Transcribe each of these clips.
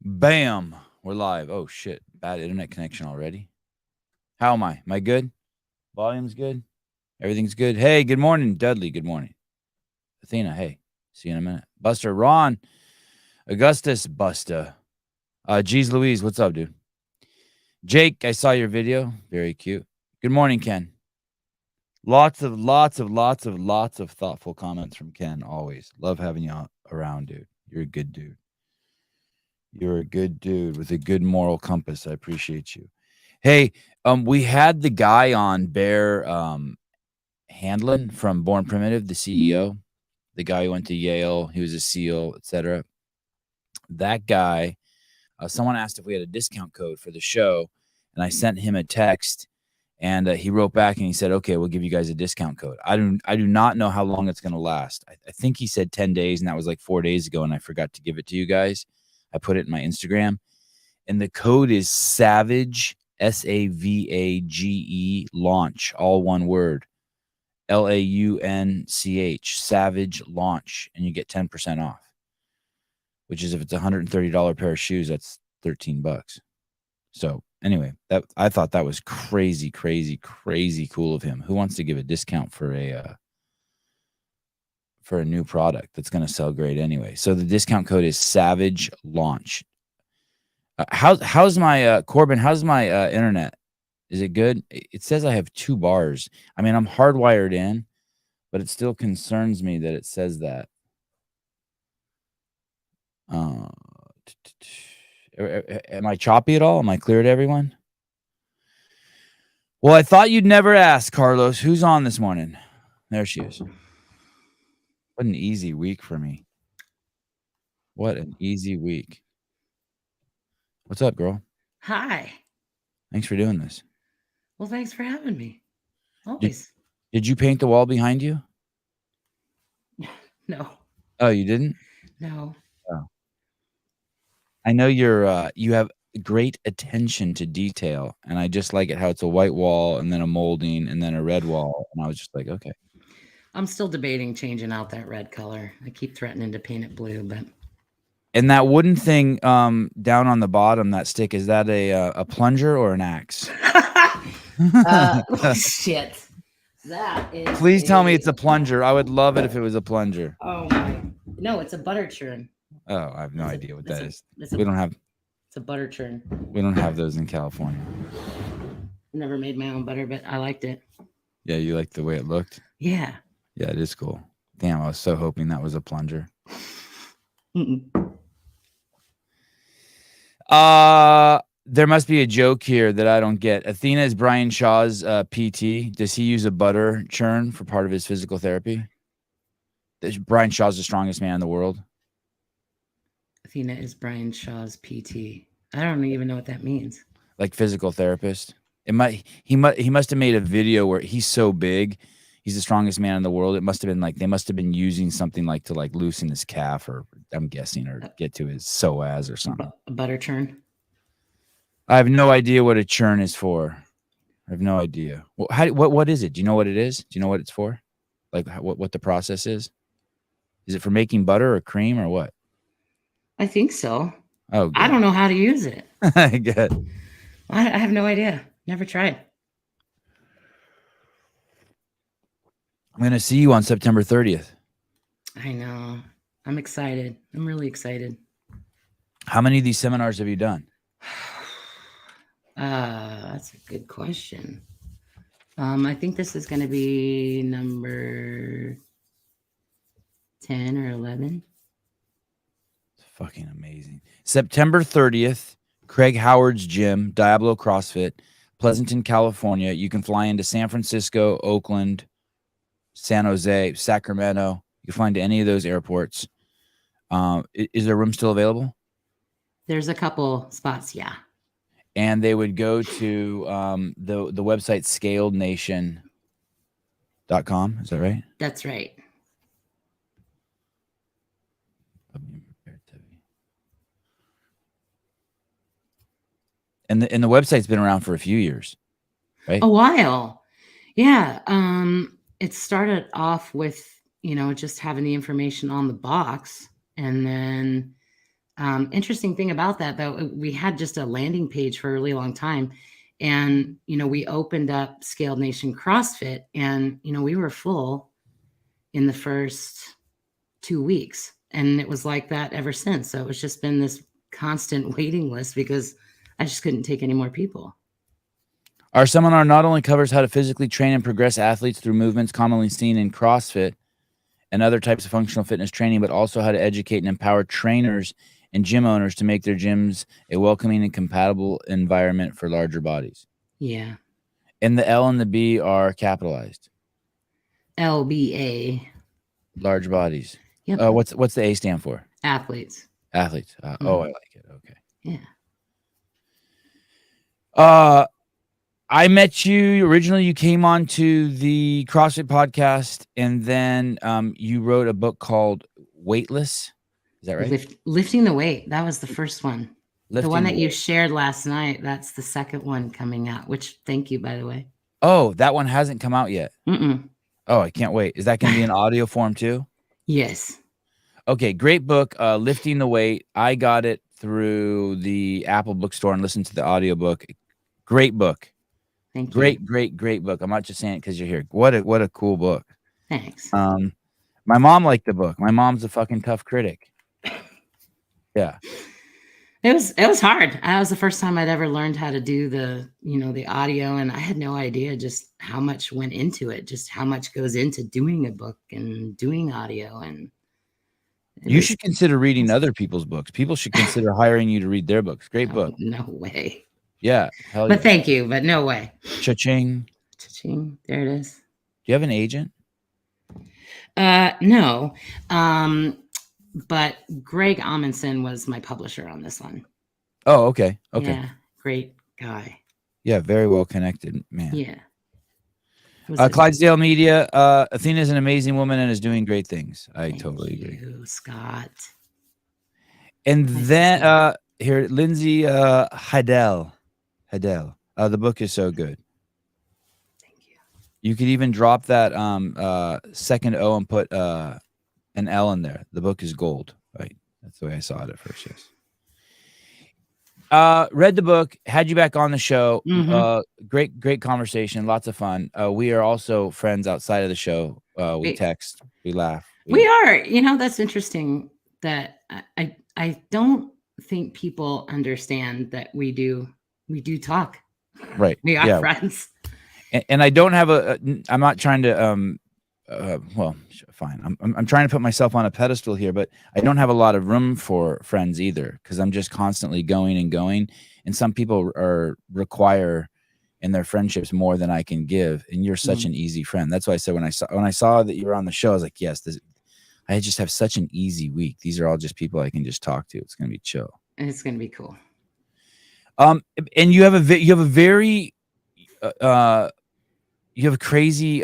Bam. We're live. Oh, shit. Bad internet connection already. How am I? Am I good? Volume's good? Everything's good? Hey, good morning, Dudley. Good morning. Athena, hey. See you in a minute. Buster, Ron, Augustus, Busta. Geez Louise, what's up, dude? Jake, I saw your video. Very cute. Good morning, Ken. Lots of thoughtful comments from Ken, always. Love having you around, dude. You're a good dude. You're a good dude with a good moral compass. I appreciate you. Hey, we had the guy on, Bear Handlin from Born Primitive, the CEO, the guy who went to Yale. He was a SEAL, etc. That guy, someone asked if we had a discount code for the show, and I sent him a text, and he wrote back and he said, "Okay, we'll give you guys a discount code." I do not know how long it's going to last. I think he said 10 days, and that was like 4 days ago, and I forgot to give it to you guys. I put it in my Instagram, and the code is SAVAGE, SAVAGE, launch, all one word, LAUNCH, SAVAGE launch, and you get 10% off, which is if it's a $130 pair of shoes, that's $13. So anyway, that I thought that was crazy cool of him. Who wants to give a discount for a new product that's going to sell great anyway? So the discount code is SAVAGE launch. How's my Corbin? How's my internet? Is it good? It says I have 2 bars. I mean, I'm hardwired in, but it still concerns me that it says that. Am I choppy at all? Am I clear to everyone? Well, I thought you'd never ask, Carlos. Who's on this morning? There she is. What an easy week for me. What an easy week. What's up, girl? Hi. Thanks for doing this. Well, thanks for having me. Always. Did you paint the wall behind you? No. Oh, you didn't? No. Oh. I know you have great attention to detail, and I just like it how it's a white wall and then a molding and then a red wall, and I was just like, okay. I'm still debating changing out that red color. I keep threatening to paint it blue, but. And that wooden thing down on the bottom, that stick, is that a plunger or an axe? Shit. That is. Please tell me it's a plunger. I would love it if it was a plunger. Oh my! No, it's a butter churn. Oh, I have no idea what that is. We don't have. It's a butter churn. We don't have those in California. Never made my own butter, but I liked it. Yeah, you liked the way it looked? Yeah. Yeah, it is cool. Damn, I was so hoping that was a plunger. There must be a joke here that I don't get. Athena is Brian Shaw's PT. Does he use a butter churn for part of his physical therapy? Brian Shaw's the strongest man in the world. Athena is Brian Shaw's PT. I don't even know what that means. Like physical therapist. He must have made a video where he's so big, he's the strongest man in the world. It must have been like they must have been using something like to like loosen his calf, or I'm guessing, or get to his psoas or something. A butter churn. I have no idea what a churn is for. I have no idea. Well, what is it? Do you know what it is? Do you know what it's for? Like what the process is? Is it for making butter or cream or what? I think so. Oh, good. I don't know how to use it. Good. I have no idea. Never tried. I'm going to see you on September 30th. I know. I'm excited. I'm really excited. How many of these seminars have you done? That's a good question. I think this is going to be number 10 or 11. It's fucking amazing. September 30th, Craig Howard's gym, Diablo CrossFit, Pleasanton, California. You can fly into San Francisco, Oakland, San Jose, Sacramento. You can fly into any of those airports. Is there room still available? There's a couple spots, yeah. And they would go to the website scalednation.com. Is that right? That's right. And the website's been around for a few years, right? A while. Yeah. It started off with, just having the information on the box. And then Interesting thing about that, though, we had just a landing page for a really long time. And, we opened up Scaled Nation CrossFit, and, we were full in the first 2 weeks. And it was like that ever since. So it's just been this constant waiting list because I just couldn't take any more people. Our seminar not only covers how to physically train and progress athletes through movements commonly seen in CrossFit and other types of functional fitness training, but also how to educate and empower trainers and gym owners to make their gyms a welcoming and compatible environment for larger bodies. Yeah. And the L and the B are capitalized. LBA. Large bodies. Yep. What's the A stand for? Athletes. Athletes. Oh, I like it. Okay. Yeah. I met you originally. You came on to the CrossFit podcast, and then you wrote a book called Weightless. Is that right? Lifting the Weight. That was the first one. Lifting the one that you shared last night. That's the second one coming out, which thank you, by the way. Oh, that one hasn't come out yet. Mm-mm. Oh, I can't wait. Is that going to be in audio form too? Yes. Okay, great book, Lifting the Weight. I got it through the Apple bookstore and listened to the audiobook. Great book. Thank you. Great book. I'm not just saying it because you're here. What a cool book. Thanks. My mom liked the book. My mom's a fucking tough critic. Yeah. It was hard. That was the first time I'd ever learned how to do the audio, and I had no idea just how much went into it, just how much goes into doing a book and doing audio. And you should consider reading other people's books. People should consider hiring you to read their books. Great book. No way. Yeah. Hell but thank you, but no way. Cha-ching. Cha-ching. There it is. Do you have an agent? No. But Greg Amundsen was my publisher on this one. Oh, okay. Okay. Yeah, great guy. Yeah, very well connected, man. Yeah. Clydesdale Media. Athena is an amazing woman and is doing great things. Thank totally agree. Scott. And nice then here, Lindsay Heidel. The book is so good. Thank you. You could even drop that second O and put an L in there. The book is gold. Right. That's the way I saw it at first. Yes. Read the book, had you back on the show. Mm-hmm. Great conversation. Lots of fun. We are also friends outside of the show. We text, we laugh. We are, that's interesting that I don't think people understand that we do talk. Right. We are friends. And I don't have I'm not trying to, well, fine. I'm trying to put myself on a pedestal here, but I don't have a lot of room for friends either because I'm just constantly going. And some people require in their friendships more than I can give. And you're such an easy friend. That's why I said when I saw that you were on the show, I was like, yes, I just have such an easy week. These are all just people I can just talk to. It's gonna be chill. And it's gonna be cool. And you have a crazy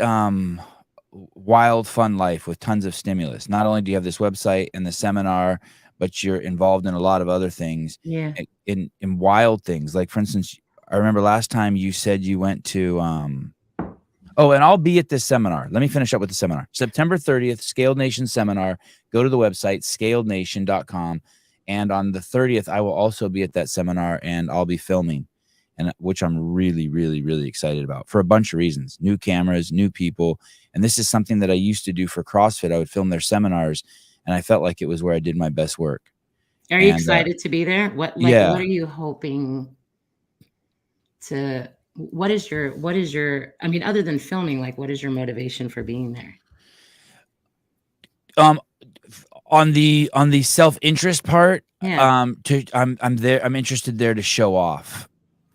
wild fun life with tons of stimulus. Not only do you have this website and the seminar, but you're involved in a lot of other things. Yeah. In wild things. Like for instance, I remember last time you said you went to and I'll be at this seminar. Let me finish up with the seminar. September 30th, Scaled Nation seminar. Go to the website scalednation.com. And on the 30th, I will also be at that seminar and I'll be filming, and which I'm really, really, really excited about for a bunch of reasons. New cameras, new people. And this is something that I used to do for CrossFit. I would film their seminars and I felt like it was where I did my best work. Are you excited to be there? What are you hoping to, what is your, I mean, other than filming, like what is your motivation for being there? On the self-interest part, yeah. I'm interested there to show off.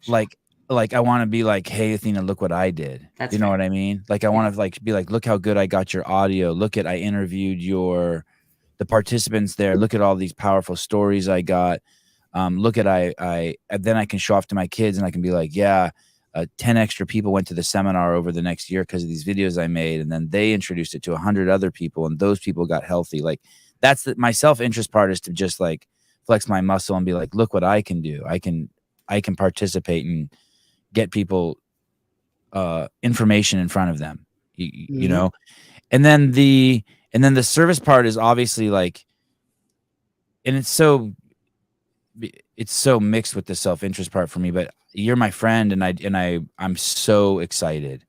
Like I want to be like, hey, Athena, look what I did. That's you know what I mean? Like I want to be like, look how good I got your audio. Look at, I interviewed the participants there. Look at all these powerful stories I got. Look at, then I can show off to my kids and I can be like, yeah, 10 extra people went to the seminar over the next year because of these videos I made. And then they introduced it to 100 other people and those people got healthy. Like that's my self-interest part is to just like flex my muscle and be like, look what I can do. I can participate and get people information in front of them, you know? And then the service part is obviously like, and it's so it's so mixed with the self-interest part for me, but you're my friend, and I'm so excited.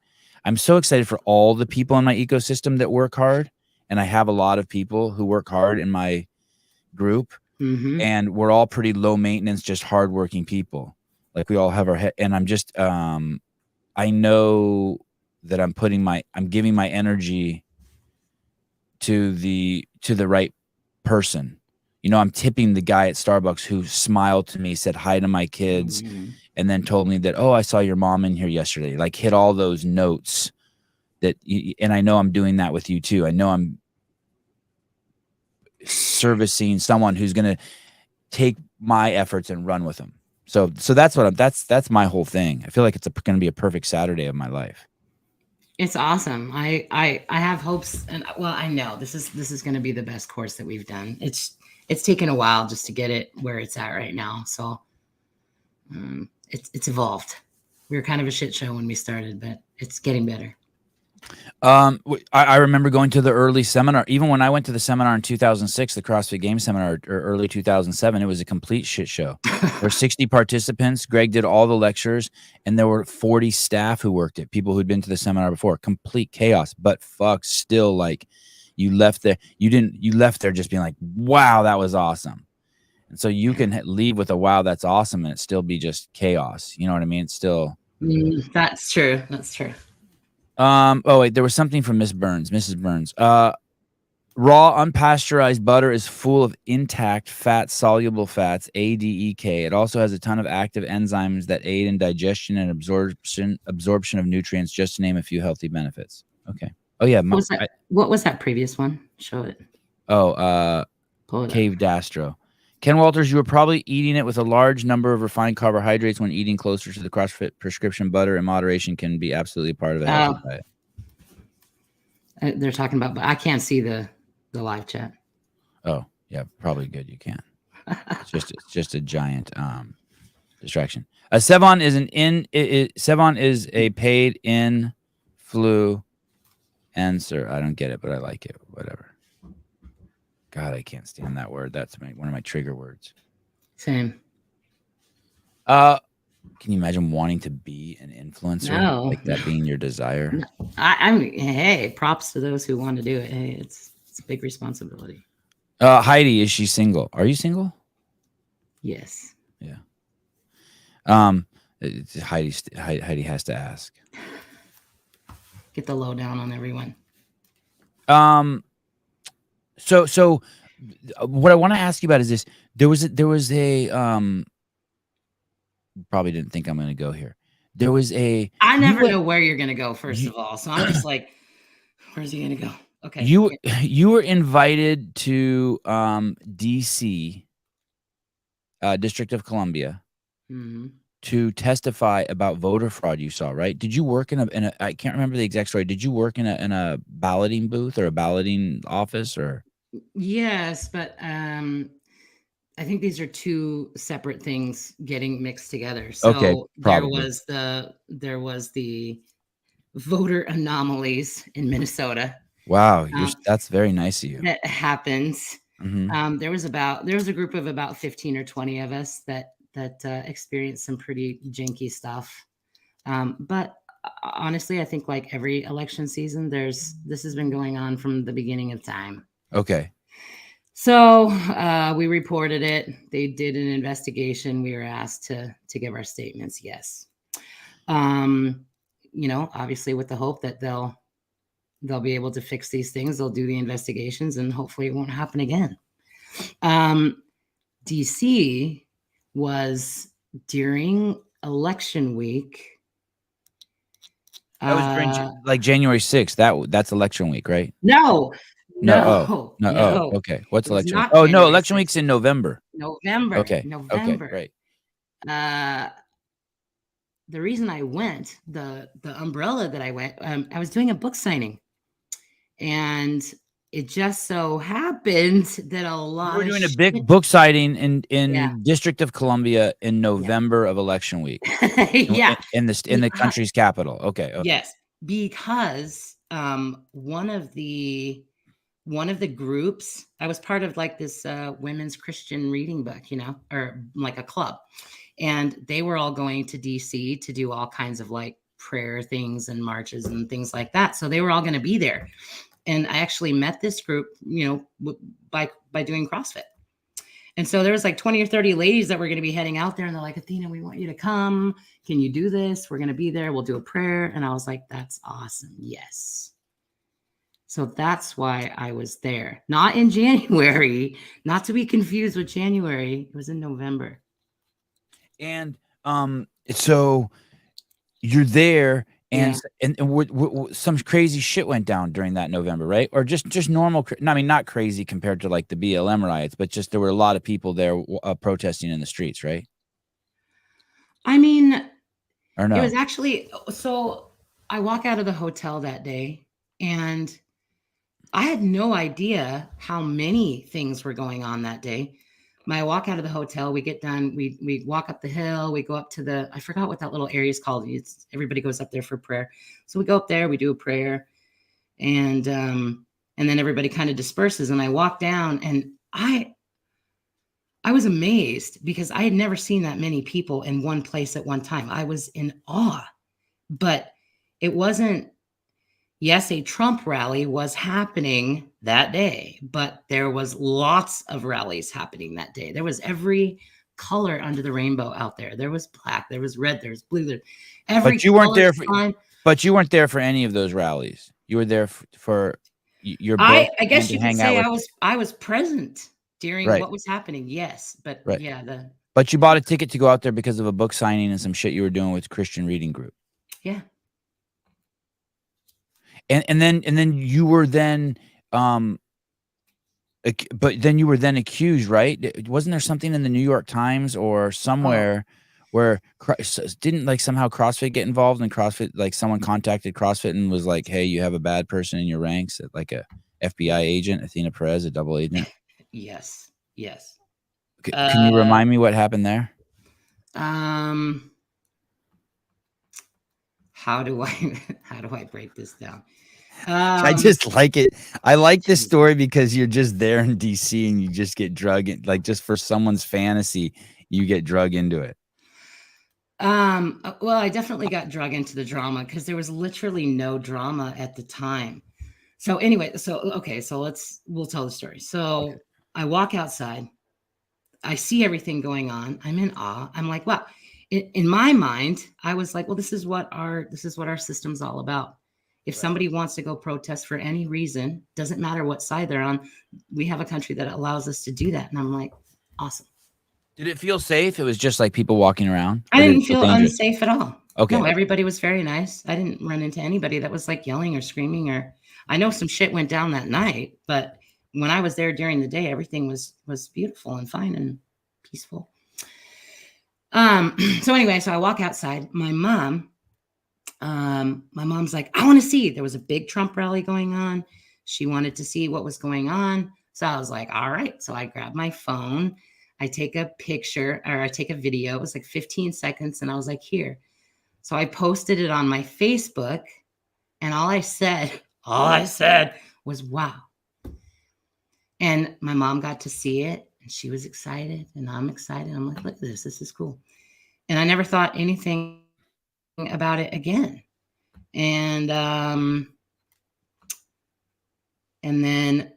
I'm so excited for all the people in my ecosystem that work hard, and I have a lot of people who work hard in my group, and we're all pretty low maintenance, just hardworking people. Like we all have our head, and I'm just I know that I'm giving my energy to the right person. You know, I'm tipping the guy at Starbucks who smiled to me, said hi to my kids, and then told me that, oh, I saw your mom in here yesterday. Like hit all those notes and I know I'm doing that with you too. I know I'm servicing someone who's going to take my efforts and run with them. So that's that's my whole thing. I feel like it's going to be a perfect Saturday of my life. It's awesome. I have hopes, and well, I know this is going to be the best course that we've done. It's taken a while just to get it where it's at right now. So it's evolved. We were kind of a shit show when we started, but it's getting better. I remember going to the early seminar. Even when I went to the seminar in 2006, the CrossFit Games seminar, or early 2007, it was a complete shit show. There were 60 participants. Greg did all the lectures, and there were 40 staff who worked it, people who'd been to the seminar before. Complete chaos, but fuck, still, like, you left there just being like, wow, that was awesome. And so you can leave with a wow, that's awesome, and it still be just chaos. You know what I mean? It's still. That's true. That's true. Oh wait, there was something from Mrs. Burns. Raw unpasteurized butter is full of intact fat soluble fats, ADEK. It also has a ton of active enzymes that aid in digestion and absorption of nutrients, just to name a few healthy benefits. Okay. Oh yeah. What was that previous one? Show it. Oh, Cave Dastro. Ken Walters, you were probably eating it with a large number of refined carbohydrates when eating closer to the CrossFit prescription. Butter in moderation can be absolutely part of a healthy diet. They're talking about, but I can't see the live chat. Oh, yeah, probably good. You can. It's just a giant distraction. Sevan is a paid influencer. I don't get it, but I like it. Whatever. God, I can't stand that word. That's one of my trigger words. Same. Can you imagine wanting to be an influencer? No. Like that being your desire? No. I mean, hey, props to those who want to do it. Hey, it's a big responsibility. Heidi, is she single? Are you single? Yes. Yeah. Heidi has to ask. Get the lowdown on everyone. So what I want to ask you about is this. There was a probably didn't think I'm going to go here. There was I never know where you're going to go, first of all. So I'm just like, where's he going to go? Okay. You were invited to DC, District of Columbia, to testify about voter fraud you saw, right? Did you work in a I can't remember the exact story. Did you work in a balloting booth or a balloting office or? Yes, but I think these are two separate things getting mixed together. So okay, there was the voter anomalies in Minnesota. Wow, that's very nice of you. That happens. There was a group of about 15 or 20 of us that experienced some pretty janky stuff. But honestly, I think like every election season, this has been going on from the beginning of time. Okay. So we reported it. They did an investigation. We were asked to give our statements. Yes. Obviously with the hope that they'll be able to fix these things. They'll do the investigations and hopefully it won't happen again. DC was during election week. That was during like January 6th. That's election week, right? No. Oh, okay. What's election week? Oh, no, election week's in November. Okay. November. Okay, great. The reason I went, the umbrella that I went, I was doing a book signing. And it just so happened that a lot You were doing a big book signing in District of Columbia in November of election week. In the country's capital. Okay. Yes, because one of the one of the groups, I was part of like this women's Christian reading book, or like a club. And they were all going to DC to do all kinds of like prayer things and marches and things like that. So they were all going to be there. And I actually met this group, by doing CrossFit. And so there was like 20 or 30 ladies that were going to be heading out there. And they're like, Athena, we want you to come. Can you do this? We're going to be there. We'll do a prayer. And I was like, that's awesome. Yes. So that's why I was there. Not in January, not to be confused with January. It was in November. And so you're there, and some crazy shit went down during that November, right? Or just normal. I mean, not crazy compared to like the BLM riots, but just there were a lot of people there protesting in the streets, right? I mean, or no? It was actually, so I walk out of the hotel that day, and I had no idea how many things were going on that day. When I walk out of the hotel, we get done, we walk up the hill, we go up to I forgot what that little area is called. Everybody goes up there for prayer. So we go up there, we do a prayer, and then everybody kind of disperses. And I walk down, and I was amazed because I had never seen that many people in one place at one time. I was in awe, but it wasn't. Yes, a Trump rally was happening that day, but there was lots of rallies happening that day. There was every color under the rainbow out there. There was black, there was red, there was blue. But you weren't there but you weren't there for any of those rallies. You were there for your book. I guess you could say I was present during what was happening. Yes, but But you bought a ticket to go out there because of a book signing and some shit you were doing with Christian Reading Group. Yeah. And then you were then but then you were then accused, right? Wasn't there something in the New York Times or somewhere where didn't like somehow CrossFit get involved, and CrossFit, like someone contacted CrossFit and was like, hey, you have a bad person in your ranks, like a FBI agent, Athena Perez, a double agent? Yes. Can you remind me what happened there? How do I break this down? I just like it. I like this story because you're just there in DC and you just get drug in, like just for someone's fantasy, you get drug into it. Well, I definitely got drug into the drama because there was literally no drama at the time. So anyway, we'll tell the story. So I walk outside, I see everything going on. I'm in awe. I'm like, wow. In my mind, I was like, well, this is what our system's all about. If somebody wants to go protest for any reason, doesn't matter what side they're on, we have a country that allows us to do that. And I'm like, awesome. Did it feel safe? It was just like people walking around? I didn't feel unsafe at all. Okay. No, everybody was very nice. I didn't run into anybody that was like yelling or screaming, or I know some shit went down that night, but when I was there during the day, everything was beautiful and fine and peaceful. So anyway, so I walk outside. My mom's like, I want to see. There was a big Trump rally going on. She wanted to see what was going on. So I was like, all right. So I grabbed my phone. I take a picture, or I take a video. It was like 15 seconds. And I was like, here. So I posted it on my Facebook, and all I said was, wow. And my mom got to see it, and she was excited, and I'm excited. I'm like, look at this. This is cool. And I never thought anything about it again. And then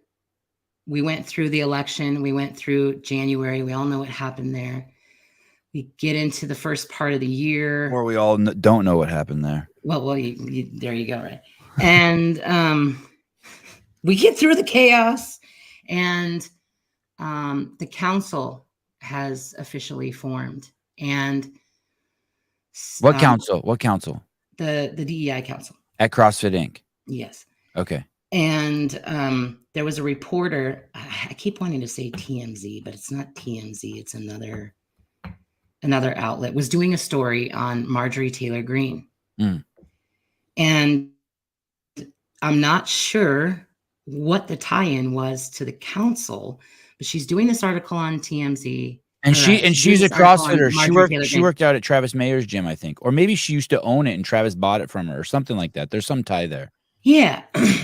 we went through the election. We went through January. We all know what happened there. We get into the first part of the year. Or we all don't know what happened there. Well, there you go, right? And we get through the chaos, and the council has officially formed. And what council? What council? The DEI council at CrossFit Inc. Yes. Okay. And there was a reporter. I keep wanting to say TMZ, but it's not TMZ. It's another outlet, was doing a story on Marjorie Taylor Greene. And I'm not sure what the tie-in was to the council, but she's doing this article on TMZ. And she's a CrossFitter. She worked out at Travis Mayer's gym, I think. Or maybe she used to own it and Travis bought it from her or something like that. There's some tie there. Yeah.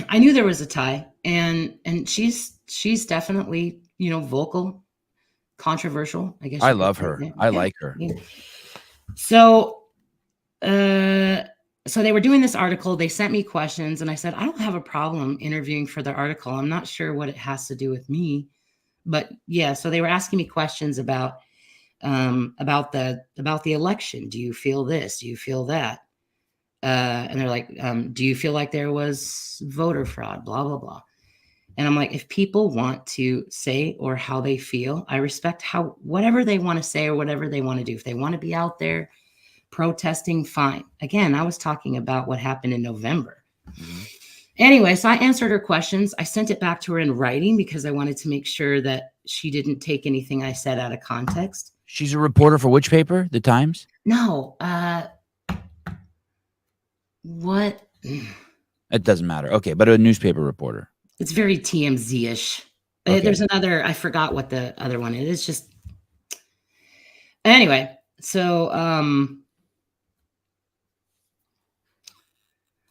I knew there was a tie. and she's definitely, you know, vocal, controversial, I guess I you could love say. her. Yeah, I yeah, like her. yeah. So so they were doing this article. They sent me questions, and I said, I don't have a problem interviewing for the article. I'm not sure what it has to do with me, but yeah. So they were asking me questions about the election. Do you feel this? Do you feel that? And they're like, do you feel like there was voter fraud? Blah blah blah. And I'm like, if people want to say or how they feel, I respect how whatever they want to say or whatever they want to do. If they want to be out there protesting, fine. Again, I was talking about what happened in November. Mm-hmm. Anyway, so I answered her questions. I sent it back to her in writing because I wanted to make sure that she didn't take anything I said out of context. She's a reporter for which paper? The Times? No, what? It doesn't matter. Okay, but a newspaper reporter. It's very TMZ-ish. Okay. There's another, I forgot what the other one is. It's just, anyway, so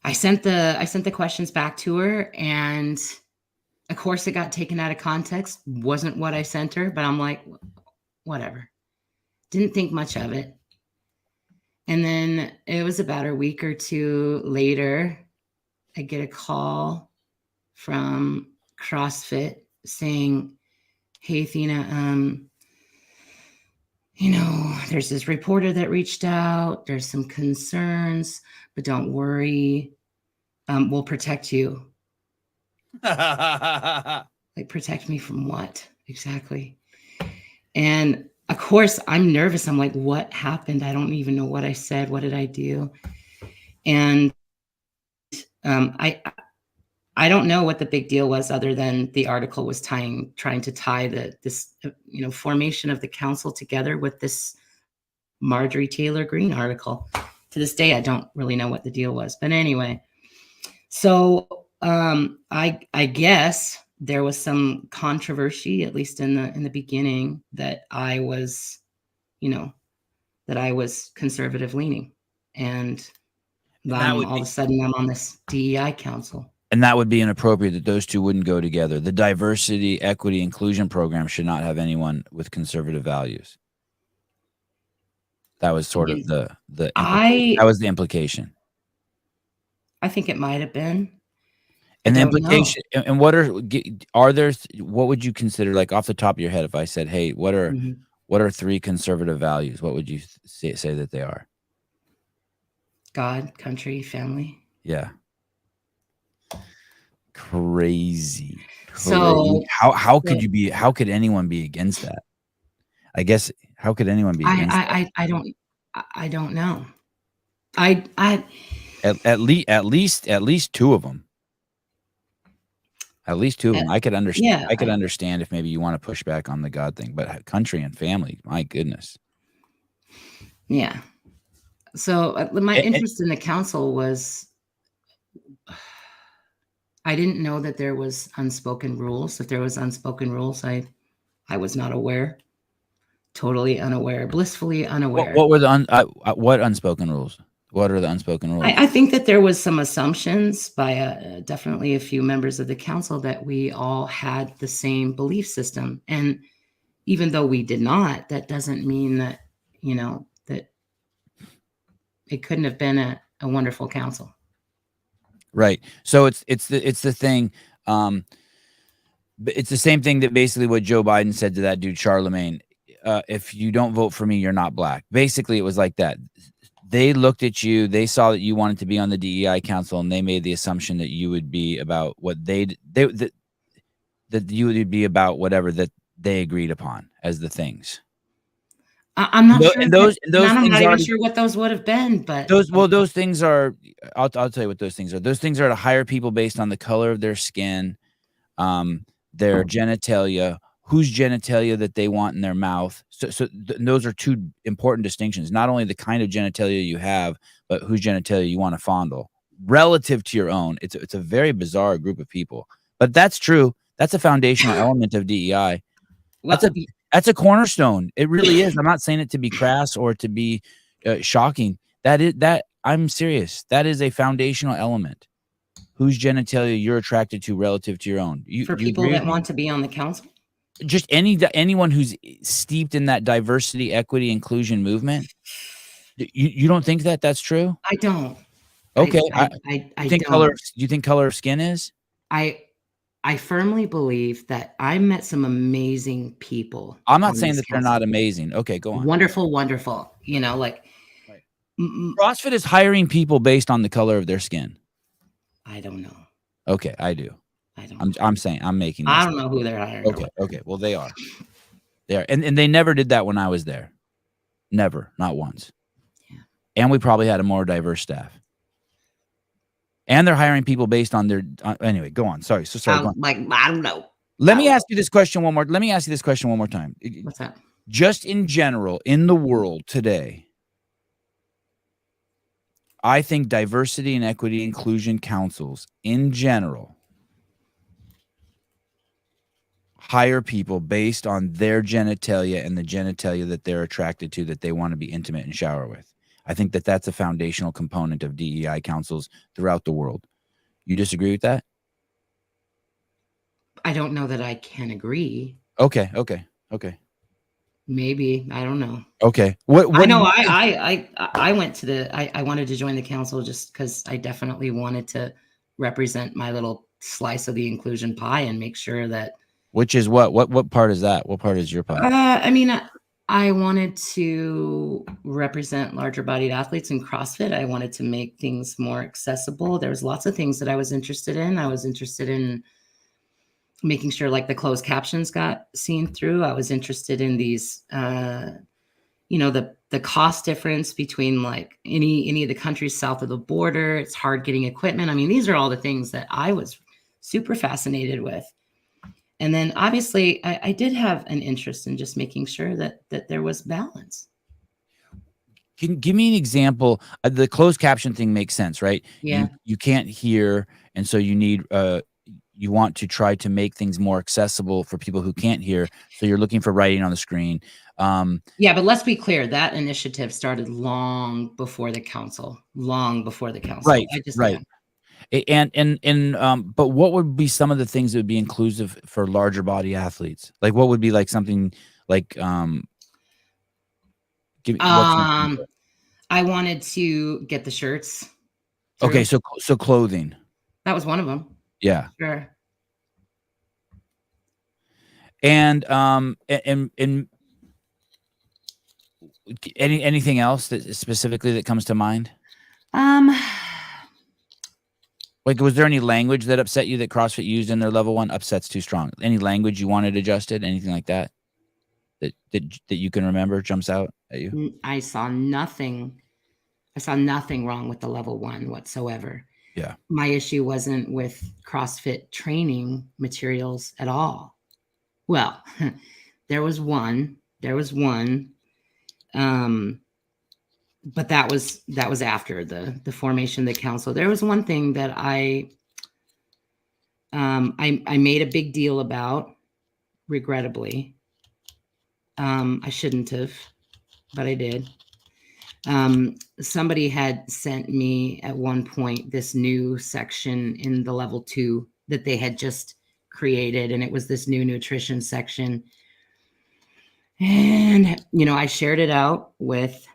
I sent the questions back to her, and of course it got taken out of context. Wasn't what I sent her, but I'm like, whatever. Didn't think much of it. And then it was about a week or two later, I get a call from CrossFit saying, hey, Athena, you know, there's this reporter that reached out. There's some concerns, but don't worry. We'll protect you. Like, protect me from what exactly? And of course, I'm nervous. I'm like, what happened? I don't even know what I said. What did I do? And I don't know what the big deal was, other than the article was trying to tie this formation of the council together with this Marjorie Taylor Greene article. To this day, I don't really know what the deal was. But anyway, so I guess there was some controversy, at least in the beginning, that I was, conservative leaning, and all of a sudden I'm on this DEI council. And that would be inappropriate that those two wouldn't go together. The diversity, equity, inclusion program should not have anyone with conservative values. That was sort of that was the implication. I think it might have been. And the implication, and what would you consider, like off the top of your head, if I said, hey, what are 3 conservative values? What would you say that they are? God, country, family. Yeah. Crazy. So how could anyone be against that? I guess, how could anyone be against that? I don't know. At least 2 of them. At least 2 of them. I could understand. Yeah, I could understand if maybe you want to push back on the God thing, but country and family, my goodness. Yeah. So my interest in the council was, I didn't know that there was unspoken rules. If there was unspoken rules, I was not aware. Totally unaware, blissfully unaware. What were the what unspoken rules? What are the unspoken rules? I think that there was some assumptions by definitely a few members of the council that we all had the same belief system. And even though we did not, that doesn't mean that, that it couldn't have been a wonderful council. Right. So it's the thing. It's the same thing that basically what Joe Biden said to that dude, Charlemagne. If you don't vote for me, you're not black. Basically, it was like that. They looked at you, they saw that you wanted to be on the DEI council, and they made the assumption that you would be about what that you would be about whatever that they agreed upon as the things. I'm not sure. And those I'm not even sure what those would have been, but those things are. I'll tell you what those things are. Those things are to hire people based on the color of their skin, their genitalia, whose genitalia that they want in their mouth. So those are 2 important distinctions. Not only the kind of genitalia you have, but whose genitalia you want to fondle relative to your own. It's a very bizarre group of people, but that's true. That's a foundational element of DEI. That's a cornerstone. It really is. I'm not saying it to be crass or to be shocking. I'm serious. That is a foundational element whose genitalia you're attracted to relative to your own. For Do you people agree that with me? want to be on the council? Just anyone who's steeped in that diversity, equity, inclusion movement. You don't think that that's true? I don't. Okay. I you think don't. do you think color of skin is? I firmly believe that I met some amazing people. I'm not on saying this that they're council. not amazing. Okay, go on. Wonderful, wonderful. You know, like Right. mm, CrossFit is hiring people based on the color of their skin. I don't know. Okay, I do. I don't. I'm saying I'm making this. I don't know who they're hiring. Okay. Well, they are. They are. And they never did that when I was there. Never, not once. Yeah. And we probably had a more diverse staff. And they're hiring people based on their anyway, go on. Sorry. Go on. Like, I don't know. Let me ask you this question one more time. What's that? Just in general, in the world today, I think diversity and equity inclusion councils in general hire people based on their genitalia and the genitalia that they're attracted to, that they want to be intimate and shower with. I think that that's a foundational component of DEI councils throughout the world. You disagree with that? I don't know that I can agree. Okay. Maybe. I don't know. Okay. What I know I went to I wanted to join the council just because I definitely wanted to represent my little slice of the inclusion pie and make sure that. Which is what part is that? What part is your pie? I mean, I wanted to represent larger bodied athletes in CrossFit. I wanted to make things more accessible. There was lots of things that I was interested in. I was interested in making sure like the closed captions got seen through. I was interested in these, the cost difference between like any of the countries south of the border. It's hard getting equipment. I mean, these are all the things that I was super fascinated with. And then obviously I did have an interest in just making sure that there was balance. Can you give me an example? The closed caption thing makes sense, right? Yeah. You can't hear, and so you need you want to try to make things more accessible for people who can't hear. So you're looking for writing on the screen. Yeah, but let's be clear, that initiative started long before the council. Right. Right. And but what would be some of the things that would be inclusive for larger body athletes? Like what would be like something like I wanted to get the shirts through. Okay, so clothing. That was one of them. Yeah. Sure. And anything else that specifically that comes to mind? Like, was there any language that upset you that CrossFit used in their level 1? Upset's too strong. Any language you wanted adjusted? Anything like that? That you can remember jumps out at you? I saw nothing wrong with the level 1 whatsoever. Yeah. My issue wasn't with CrossFit training materials at all. Well, there was one. But that was after the formation of the council. There was one thing that I made a big deal about, regrettably. I shouldn't have, but I did. Somebody had sent me at one point this new section in the level 2 that they had just created, and it was this new nutrition section. And I shared it out with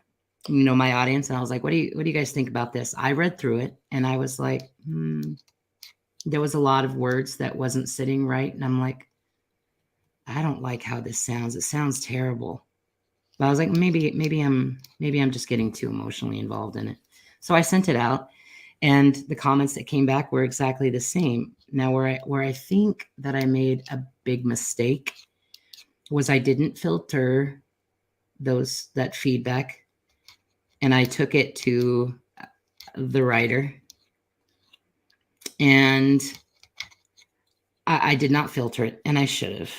my audience, and I was like, what do you guys think about this? I read through it and I was like, there was a lot of words that wasn't sitting right, and I'm like, I don't like how this sounds. It sounds terrible. But I was like, maybe I'm just getting too emotionally involved in it. So I sent it out, and the comments that came back were exactly the same. Now, where I think that I made a big mistake was I didn't filter that feedback, and I took it to the writer, and I did not filter it, and I should have.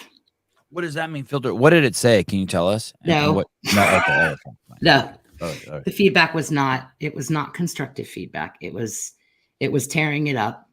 What does that mean, filter? What did it say? Can you tell us? No. Okay. No. All right. The feedback was not constructive feedback. It was tearing it up.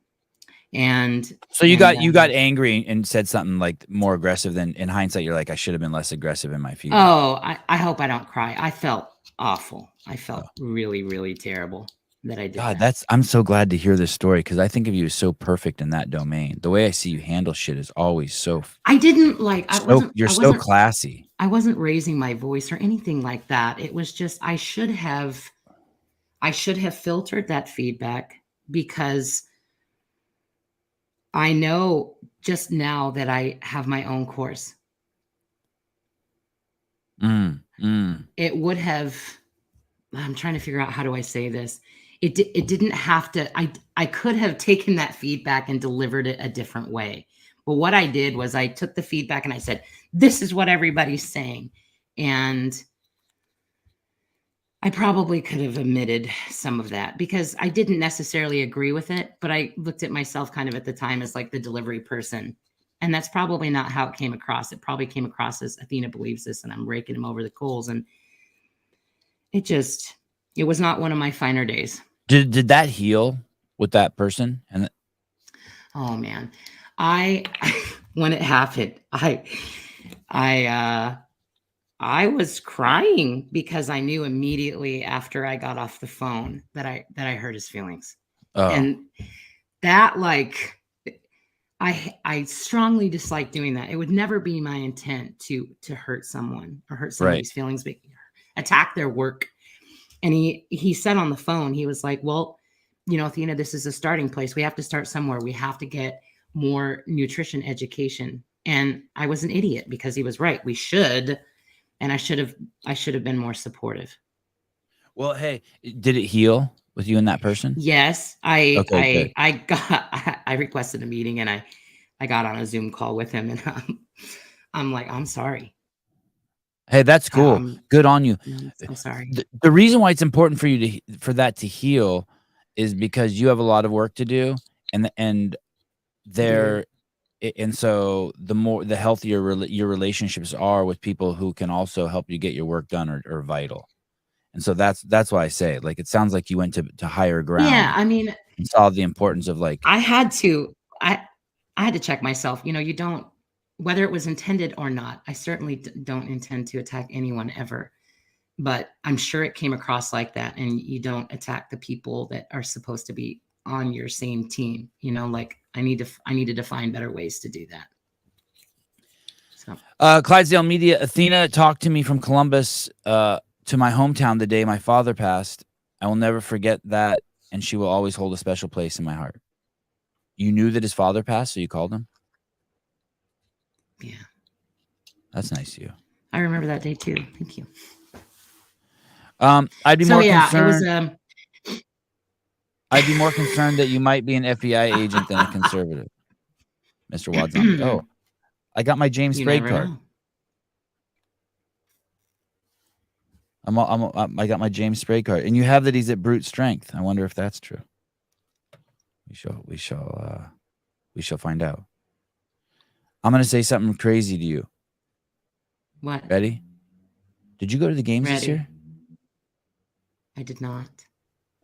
And so you got angry and said something like more aggressive than, in hindsight, you're like, I should have been less aggressive in my feedback. Oh, I hope I don't cry. I felt awful. I felt really, really terrible. that I did God, that. I'm so glad to hear this story because I think of you as so perfect in that domain. The way I see you handle shit is always I didn't like, you're so classy. I wasn't raising my voice or anything like that. It was just, I should have filtered that feedback, because I know just now that I have my own course. It would have, I'm trying to figure out, how do I say this? It didn't have to, I could have taken that feedback and delivered it a different way. But what I did was I took the feedback and I said, this is what everybody's saying. And I probably could have omitted some of that because I didn't necessarily agree with it, but I looked at myself kind of at the time as like the delivery person. And that's probably not how it came across. It probably came across as Athena believes this and I'm raking him over the coals. And it was not one of my finer days. Did that heal with that person? And oh man, when it happened, I was crying because I knew immediately after I got off the phone that I hurt his feelings. And that, like, I strongly dislike doing that. It would never be my intent to hurt someone or hurt somebody's feelings, but attack their work. And he said on the phone, he was like, well, Athena, this is a starting place. We have to start somewhere. We have to get more nutrition education. And I was an idiot because he was right. We should. And I should have been more supportive. Well, hey, did it heal with you and that person? Yes. I requested a meeting and I got on a Zoom call with him and I'm like, I'm sorry. Hey, that's cool. Good on you. I'm sorry. The reason why it's important for you for that to heal is because you have a lot of work to do, and so the healthier your relationships are with people who can also help you get your work done are vital. And so that's why I say, like, it sounds like you went to higher ground. Yeah, I mean, and saw the importance of, like, I had to check myself. You don't, whether it was intended or not, I certainly don't intend to attack anyone ever. But I'm sure it came across like that, and you don't attack the people that are supposed to be on your same team. Like, I need to find better ways to do that. So, Clydesdale Media, Athena talked to me from Columbus to my hometown the day my father passed. I will never forget that, and she will always hold a special place in my heart. You knew that his father passed, so you called him? Yeah. That's nice of you. I remember that day too. Thank you. I'd be more concerned. It was, I'd be more concerned that you might be an FBI agent than a conservative, Mr. Wadzami. Oh, I got my James Sprague card. I got my James Sprague card, and you have that he's at brute strength. I wonder if that's true. We shall find out. I'm gonna say something crazy to you. What? Ready? Did you go to the games this year? I did not.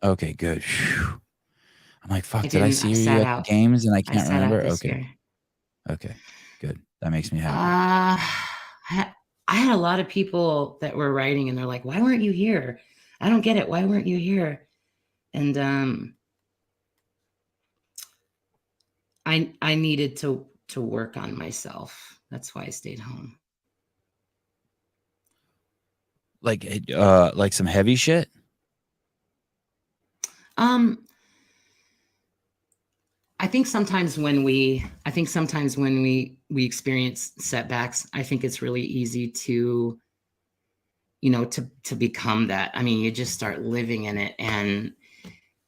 Okay, good. Whew. I'm like, fuck, did I see you at the games and I can't remember? Okay. Okay, good. That makes me happy. I had a lot of people that were writing and they're like, why weren't you here? I don't get it. Why weren't you here? And I needed to work on myself. That's why I stayed home. Like some heavy shit? I think sometimes when we experience setbacks, I think it's really easy to, to become that. I mean, you just start living in it. And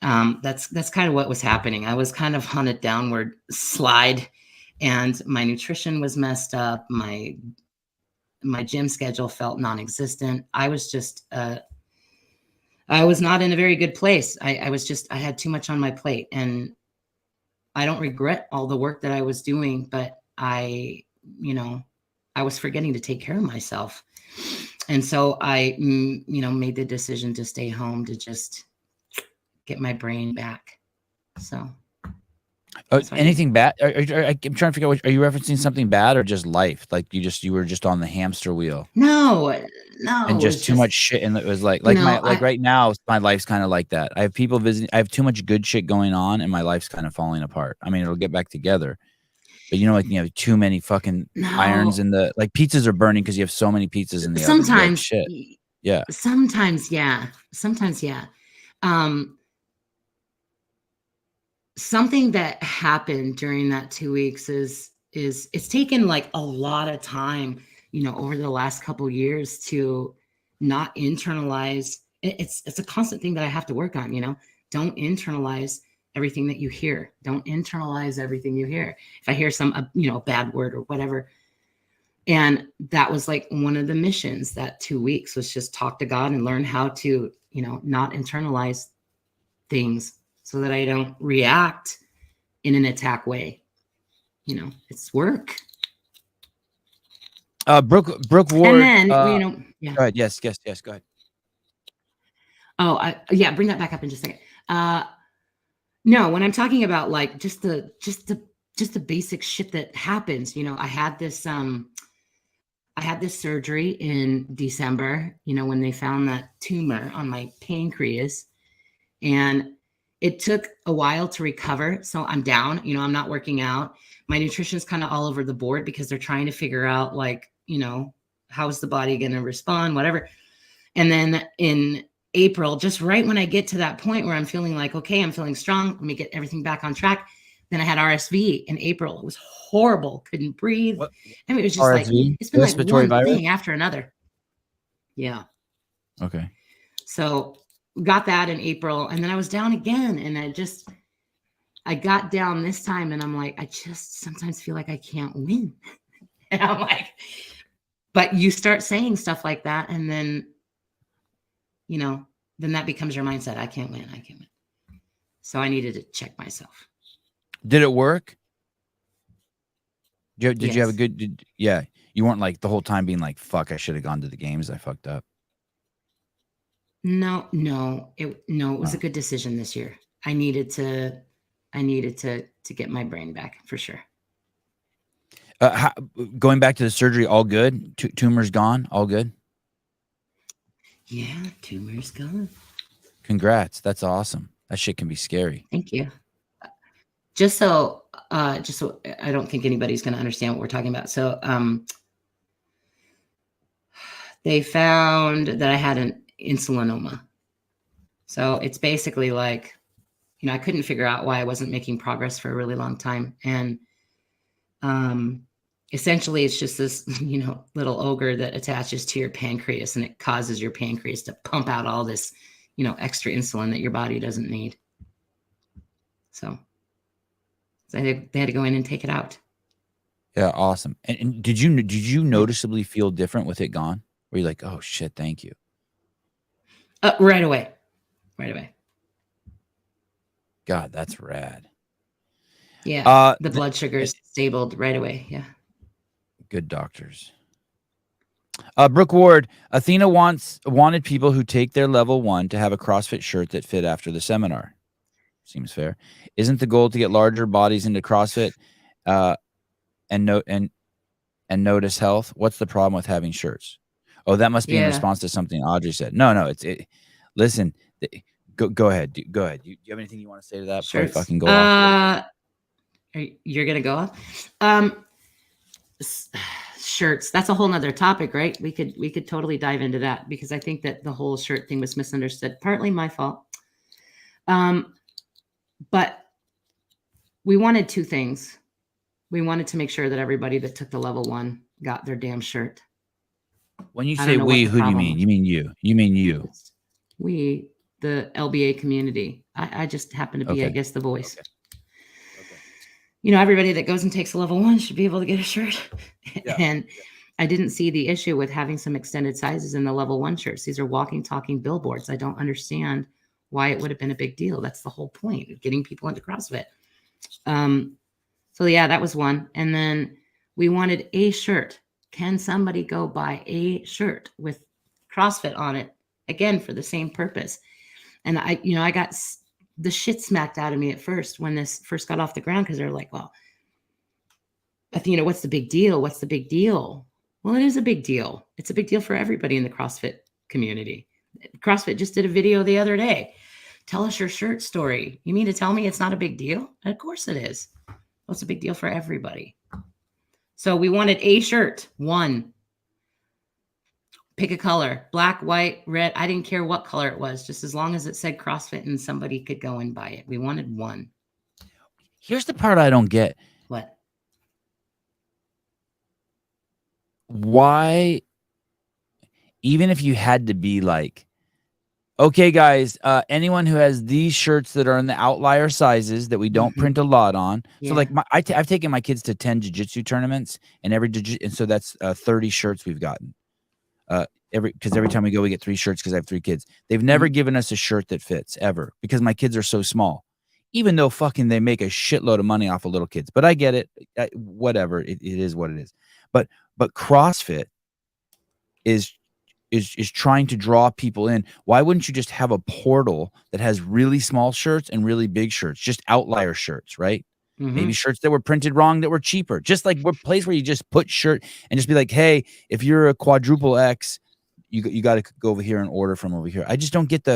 that's kind of what was happening. I was kind of on a downward slide and my nutrition was messed up. My gym schedule felt non-existent. I was just, I was not in a very good place. I had too much on my plate, and I don't regret all the work that I was doing, but I was forgetting to take care of myself. And so I, made the decision to stay home to just get my brain back. So. Anything bad? I'm trying to figure out, are you referencing something bad or just life? Like you were just on the hamster wheel? No, No, and just it's too much just, shit. And it was like I right now, my life's kind of like that. I have people visiting. I have too much good shit going on, and my life's kind of falling apart. I mean, it'll get back together, but like you have too many fucking irons no. in the like pizzas are burning because you have so many pizzas in the oven. You're like, Sometimes, shit. Yeah. sometimes, yeah. Sometimes, yeah. Um, Something that happened during that 2 weeks is it's taken like a lot of time, over the last couple years to not internalize. It's a constant thing that I have to work on. Don't internalize everything that you hear. Don't internalize everything you hear. If I hear some bad word or whatever. And that was like one of the missions, that 2 weeks, was just talk to God and learn how to not internalize things so that I don't react in an attack way. It's work. Brooke And Ward. then, yeah. Go ahead. Yes. Go ahead. Oh, yeah. Bring that back up in just a second. No, when I'm talking about like just the basic shit that happens, I had this surgery in December, when they found that tumor on my pancreas, and it took a while to recover. So I'm down, I'm not working out. My nutrition is kind of all over the board because they're trying to figure out like, how's the body going to respond, whatever. And then in April, just right when I get to that point where I'm feeling like, okay, I'm feeling strong, let me get everything back on track. Then I had RSV in April. It was horrible. Couldn't breathe. What? I mean, it was just like, RSV? it's been like Respiratory one virus? thing after another. Yeah. Okay. So got that in April, and then I was down again, and I got down this time, and I'm like, I just sometimes feel like I can't win. And I'm like, but you start saying stuff like that, and then, then that becomes your mindset. I can't win. So I needed to check myself. Did it work? Did Yes. you have a good? Yeah, you weren't like the whole time being like, "Fuck, I should have gone to the games. I fucked up." No, it was a good decision this year. I needed to get my brain back for sure. Going back to the surgery, all good? Tumor's gone? All good? Yeah, tumor's gone. Congrats. That's awesome. That shit can be scary. Thank you. Just so I don't think anybody's going to understand what we're talking about. So they found that I had an insulinoma. So it's basically like, I couldn't figure out why I wasn't making progress for a really long time. And essentially it's just this, little ogre that attaches to your pancreas, and it causes your pancreas to pump out all this, extra insulin that your body doesn't need. So they had to go in and take it out. Yeah, awesome. And did you noticeably feel different with it gone? Were you like, oh shit, thank you? Right away. God, that's rad. Yeah. The blood sugar is stabled right away. Yeah. Good doctors. Brooke Ward, Athena wanted people who take their level 1 to have a CrossFit shirt that fit after the seminar. Seems fair. Isn't the goal to get larger bodies into CrossFit and notice health? What's the problem with having shirts? Oh, that must be in response to something Audrey said. No, listen, go ahead. Go ahead. Do you have anything you want to say to that before I fucking go off? You're going to go off? Shirts. That's a whole nother topic, right? We could totally dive into that, because I think that the whole shirt thing was misunderstood. Partly my fault. But we wanted two things. We wanted to make sure that everybody that took the level 1 got their damn shirt. When you say we, who do you mean? You mean you. You mean you. We, the LBA community. I just happen to be, I guess, the voice. Okay. Everybody that goes and takes a level 1 should be able to get a shirt. Yeah. And I didn't see the issue with having some extended sizes in the level 1 shirts. These are walking, talking billboards. I don't understand why it would have been a big deal. That's the whole point of getting people into CrossFit. So yeah, that was one. And then we wanted a shirt. Can somebody go buy a shirt with CrossFit on it, again, for the same purpose? And I got the shit smacked out of me at first when this first got off the ground, because they're like, well, Athena, what's the big deal? What's the big deal? Well, it is a big deal. It's a big deal for everybody in the CrossFit community. CrossFit just did a video the other day. Tell us your shirt story. You mean to tell me it's not a big deal? Of course it is. Well, it's a big deal for everybody. So we wanted a shirt, one. Pick a color, black, white, red. I didn't care what color it was, just as long as it said CrossFit and somebody could go and buy it. We wanted one. Here's the part I don't get. What? Why, even if you had to be like, okay, guys, anyone who has these shirts that are in the outlier sizes that we don't print a lot on. So like I've taken my kids to 10 jiu-jitsu tournaments, and and so that's 30 shirts we've gotten. Every time we go, we get 3 shirts because I have 3 kids. They've never given us a shirt that fits ever because my kids are so small, even though fucking they make a shitload of money off of little kids. But I get it. Whatever. It is what it is. But CrossFit is trying to draw people in. Why wouldn't you just have a portal that has really small shirts and really big shirts, just outlier shirts, right? Maybe shirts that were printed wrong that were cheaper, just like a place where you just put shirt and just be like, hey, if you're a quadruple X, you got to go over here and order from over here. I just don't get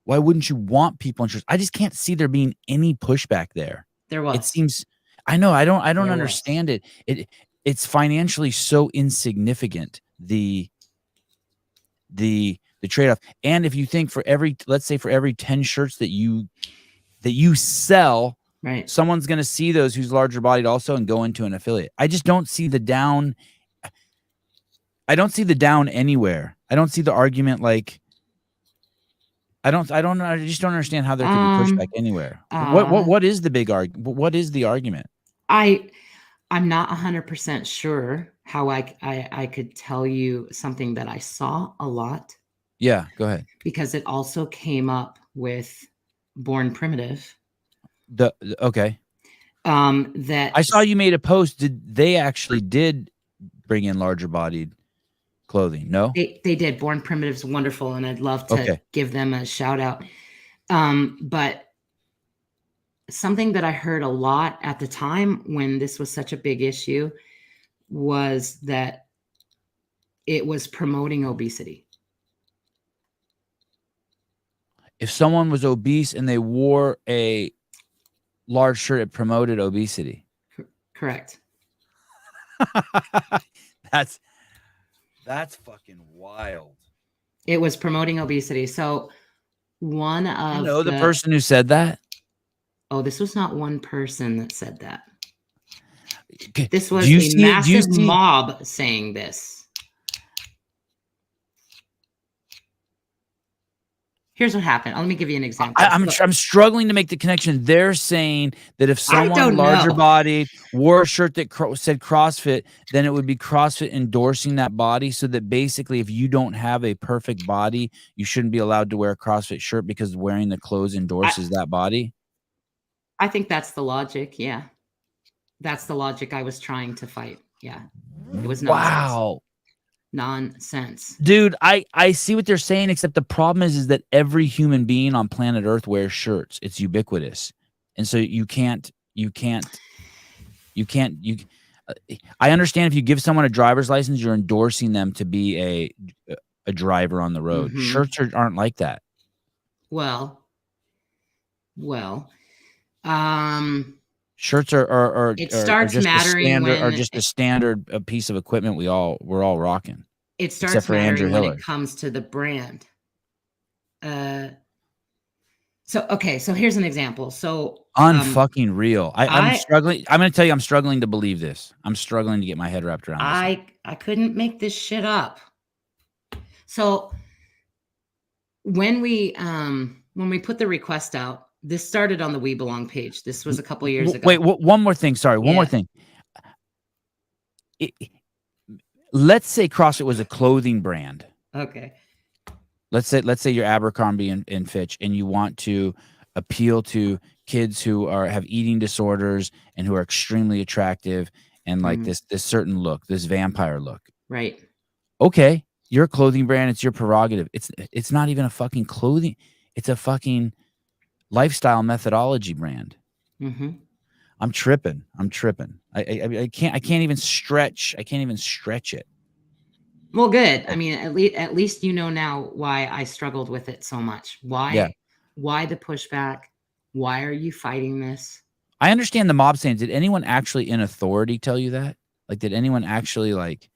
why wouldn't you want people in shirts? I just can't see there being any pushback there. There was. It seems, I know, I don't understand it. It's financially so insignificant, the trade-off. And if you think let's say for every 10 shirts that you sell, right, someone's going to see those who's larger bodied also and go into an affiliate. I just don't see the down. I don't see the down anywhere. I don't see the argument. Like, I just don't understand how there could be pushback anywhere. What is the big argument? What is the argument? I'm not 100% sure how I could tell you something that I saw a lot. Yeah, go ahead. Because it also came up with Born Primitive. Okay. That I saw you made a post. They actually did bring in larger bodied clothing? No, they did. Born Primitive's wonderful, and I'd love to give them a shout out. But something that I heard a lot at the time when this was such a big issue was that it was promoting obesity. If someone was obese and they wore a large shirt, it promoted obesity. Correct. That's fucking wild. It was promoting obesity. So one of the person who said that? Oh, this was not one person that said that. This was a massive mob saying this. Here's what happened. Let me give you an example. I'm struggling to make the connection. They're saying that if someone larger body wore a shirt that said CrossFit, then it would be CrossFit endorsing that body. So that basically, if you don't have a perfect body, you shouldn't be allowed to wear a CrossFit shirt because wearing the clothes endorses that body. I think that's the logic. Yeah. That's the logic I was trying to fight. Yeah. It was nonsense. Wow. Nonsense. Dude, I see what they're saying, except the problem is that every human being on planet Earth wears shirts. It's ubiquitous. And so you can't I understand if you give someone a driver's license, you're endorsing them to be a driver on the road. Shirts aren't like that. Well, shirts are it starts mattering when just a standard piece of equipment we're all rocking. It starts mattering when it comes to the brand. So here's an example. So unfucking real. I'm struggling. I'm going to tell you, I'm struggling to believe this. I'm struggling to get my head wrapped around this. I couldn't make this shit up. So when we put the request out, this started on the We Belong page. This was a couple of years ago. Wait, one more thing. Sorry, one more thing. Let's say CrossFit was a clothing brand. Okay. Let's say you're Abercrombie and Fitch, and you want to appeal to kids who have eating disorders and who are extremely attractive and like this certain look, this vampire look. Right. Okay, you're a clothing brand. It's your prerogative. It's not even a fucking clothing. It's a fucking lifestyle methodology brand. I'm tripping. I can't even stretch. I can't even stretch it. Well, good. I mean, at least you know now why I struggled with it so much. Yeah. Why the pushback? Why are you fighting this? I understand the mob saying, did anyone actually in authority tell you that? Like, did anyone actually like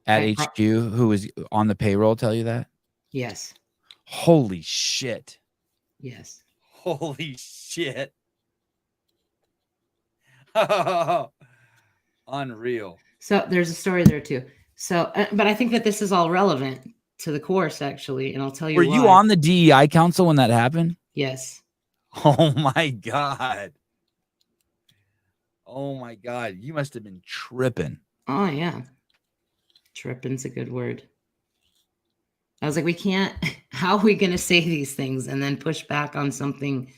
at HQ who was on the payroll tell you that? Yes. Holy shit. Yes. Holy shit. Unreal. So there's a story there too. So, but I think that this is all relevant to the course actually, and I'll tell you Were why. you on the DEI council when that happened? Yes. Oh my God. Oh my God. You must have been tripping. Oh yeah. Tripping's a good word. I was like, we can't, how are we going to say these things and then push back on something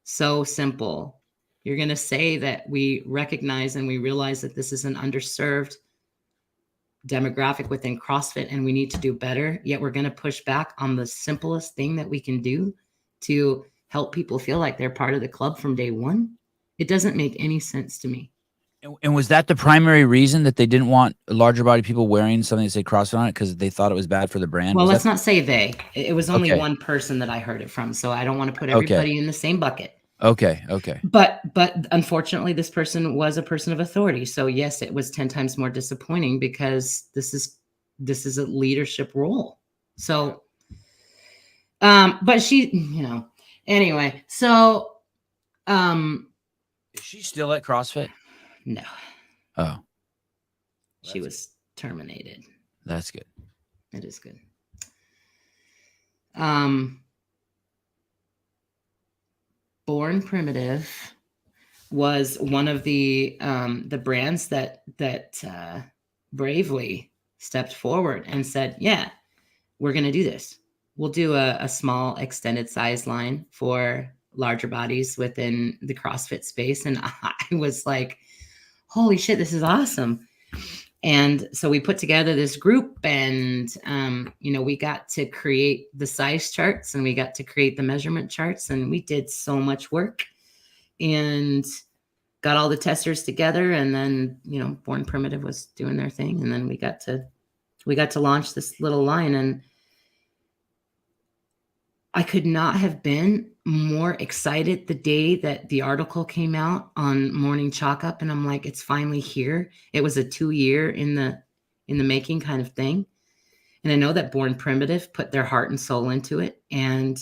so simple? You're going to say that we recognize and we realize that this is an underserved demographic within CrossFit and we need to do better. Yet we're going to push back on the simplest thing that we can do to help people feel like they're part of the club from day one. It doesn't make any sense to me. And was that the primary reason that they didn't want larger body people wearing something that say CrossFit on it because they thought it was bad for the brand? Well, let's not say they. It was only Okay. one person that I heard it from, so I don't want to put everybody in the same bucket. Okay. But unfortunately, this person was a person of authority. So yes, it was 10 times more disappointing because this is a leadership role. So, but she, anyway. So, is she still at CrossFit? No. Oh. She was terminated. That's good. It is good. Born Primitive was one of the brands that bravely stepped forward and said, yeah, we're going to do this. We'll do a small extended size line for larger bodies within the CrossFit space. And I was like, holy shit, this is awesome. And so we put together this group and, we got to create the size charts and we got to create the measurement charts and we did so much work and got all the testers together. And then, Born Primitive was doing their thing. And then we got to launch this little line. And I could not have been more excited the day that the article came out on Morning Chalk Up. And I'm like, it's finally here. It was a 2-year in the making kind of thing. And I know that Born Primitive put their heart and soul into it. And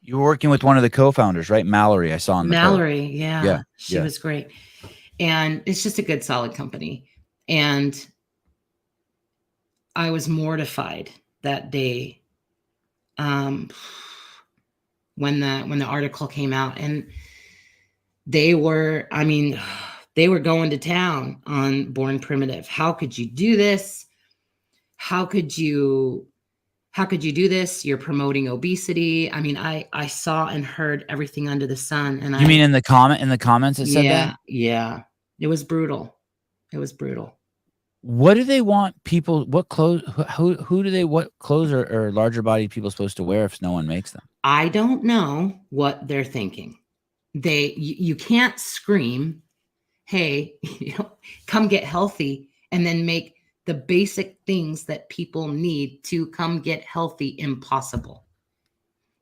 you were working with one of the co-founders, right? Mallory, I saw on the Mallory. Yeah. She was great. And it's just a good, solid company. And I was mortified that day. When the article came out and they were going to town on Born Primitive. How could you do this? How could you do this? You're promoting obesity. I mean, I saw and heard everything under the sun. And you mean in the comments it said that? Yeah. It was brutal. What do they want people? What clothes? What clothes are larger body people supposed to wear if no one makes them? I don't know what they're thinking. You can't scream, hey, come get healthy, and then make the basic things that people need to come get healthy impossible.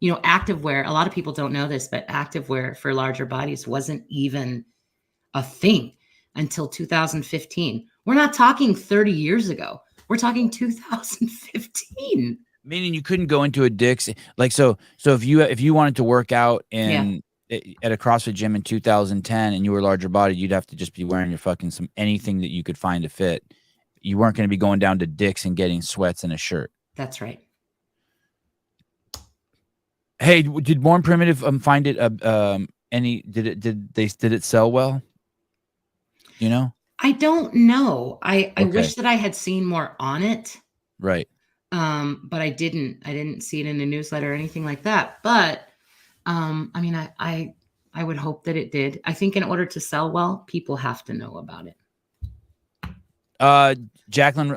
Activewear, a lot of people don't know this, but activewear for larger bodies wasn't even a thing until 2015. We're not talking 30 years ago. We're talking 2015. Meaning you couldn't go into a Dick's so if you wanted to work out at a CrossFit gym in 2010 and you were larger body, you'd have to just be wearing your fucking anything that you could find to fit. You weren't going to be going down to Dick's and getting sweats and a shirt. That's right. Hey, did Born Primitive find it did it sell well? I don't know. I wish that I had seen more on it. Right. But I didn't see it in a newsletter or anything like that. But, I would hope that it did. I think in order to sell well, people have to know about it. Jacqueline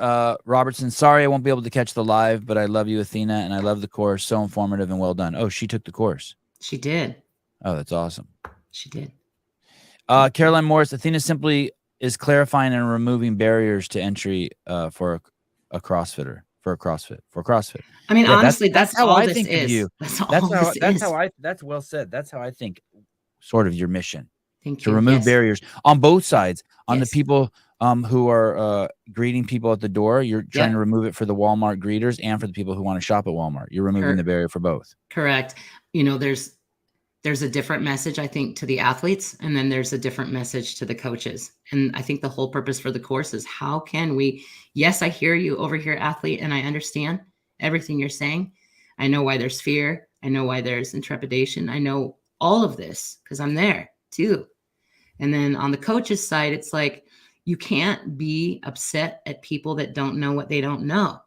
Robertson, sorry I won't be able to catch the live, but I love you, Athena, and I love the course. So informative and well done. Oh, she took the course. She did. Oh, that's awesome. She did. Caroline Morris, Athena simply is clarifying and removing barriers to entry for a CrossFitter, for CrossFit. I mean, Yeah, honestly, that's that's how all I this think of is. you. That's all this is. That's well said. That's how I think sort of your mission, Thank to you. remove Yes. barriers on both sides. On the Yes. people who are greeting people at the door, you're trying to Yep. remove it for the Walmart greeters, and for the people who want to shop at Walmart, you're removing the barrier for both. Correct. You know, there's a different message, I think, to the athletes, and then there's a different message to the coaches. And I think the whole purpose for the course is how can we, yes, I hear you over here, athlete, and I understand everything you're saying. I know why there's fear. I know why there's intrepidation. I know all of this because I'm there too. And then on the coach's side, it's like, you can't be upset at people that don't know what they don't know.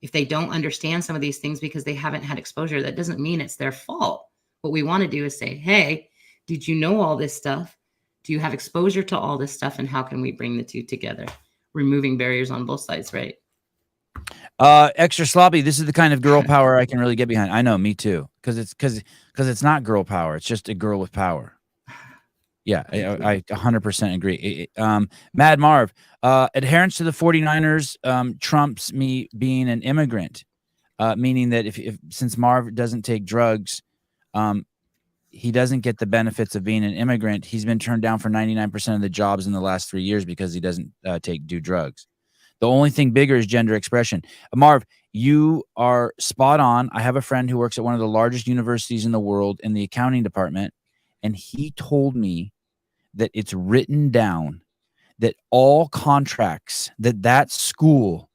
If they don't understand some of these things because they haven't had exposure, that doesn't mean it's their fault. What we want to do is say, hey, did you know all this stuff? Do you have exposure to all this stuff? And how can we bring the two together? Removing barriers on both sides, right? Extra sloppy. This is the kind of girl power I can really get behind. I know, me too. Because it's not girl power. It's just a girl with power. Yeah, I 100% agree. Mad Marv, adherence to the 49ers trumps me being an immigrant, meaning that if since Marv doesn't take drugs, he doesn't get the benefits of being an immigrant. He's been turned down for 99% of the jobs in the last 3 years because he doesn't do drugs. The only thing bigger is gender expression. Marv, you are spot on. I have a friend who works at one of the largest universities in the world in the accounting department, and he told me that it's written down that all contracts that school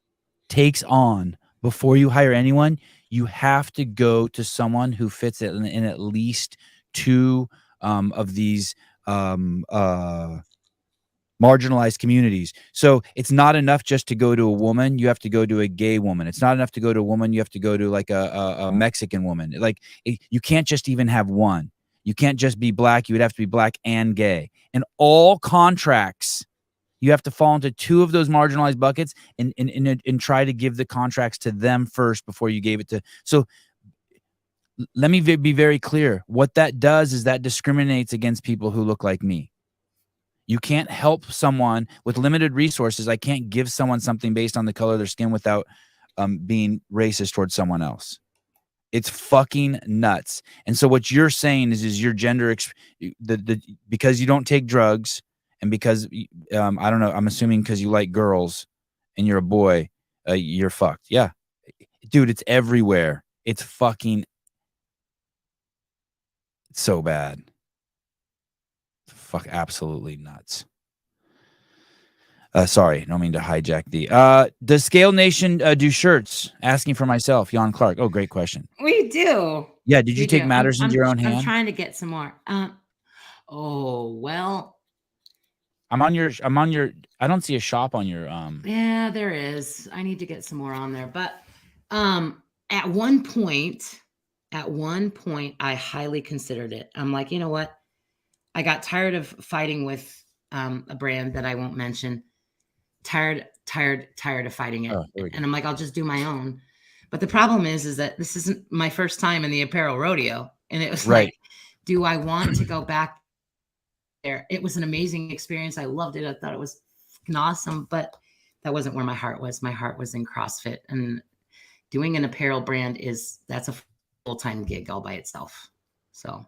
takes on before you hire anyone, you have to go to someone who fits it in at least two of these marginalized communities. So it's not enough just to go to a woman. You have to go to a gay woman. It's not enough to go to a woman. You have to go to like a Mexican woman. Like you can't just even have one. You can't just be black. You would have to be black and gay. And all contracts, you have to fall into two of those marginalized buckets and try to give the contracts to them first before you gave it to. So let me be very clear. What that does is that discriminates against people who look like me. You can't help someone with limited resources. I can't give someone something based on the color of their skin without being racist towards someone else. It's fucking nuts. And so what you're saying is your gender, because you don't take drugs and because, I don't know, I'm assuming because you like girls and you're a boy, you're fucked. Yeah. Dude, it's everywhere. It's fucking so bad. Fuck, absolutely nuts. Sorry, don't mean to hijack the. Does Scale Nation do shirts? Asking for myself, Jan Clark. Oh, great question. We do. Yeah, did you take matters into your own hand? I'm trying to get some more. Oh, well. I'm on your, I don't see a shop on your, Yeah, there is. I need to get some more on there. But at one point, I highly considered it. I'm like, you know what? I got tired of fighting with a brand that I won't mention. Tired of fighting it. And I'm like, I'll just do my own. But the problem is that this isn't my first time in the apparel rodeo. And it was like, do I want to go back there? It was an amazing experience. I loved it. I thought it was awesome, but that wasn't where my heart was. My heart was in CrossFit, and doing an apparel brand that's a full-time gig all by itself. So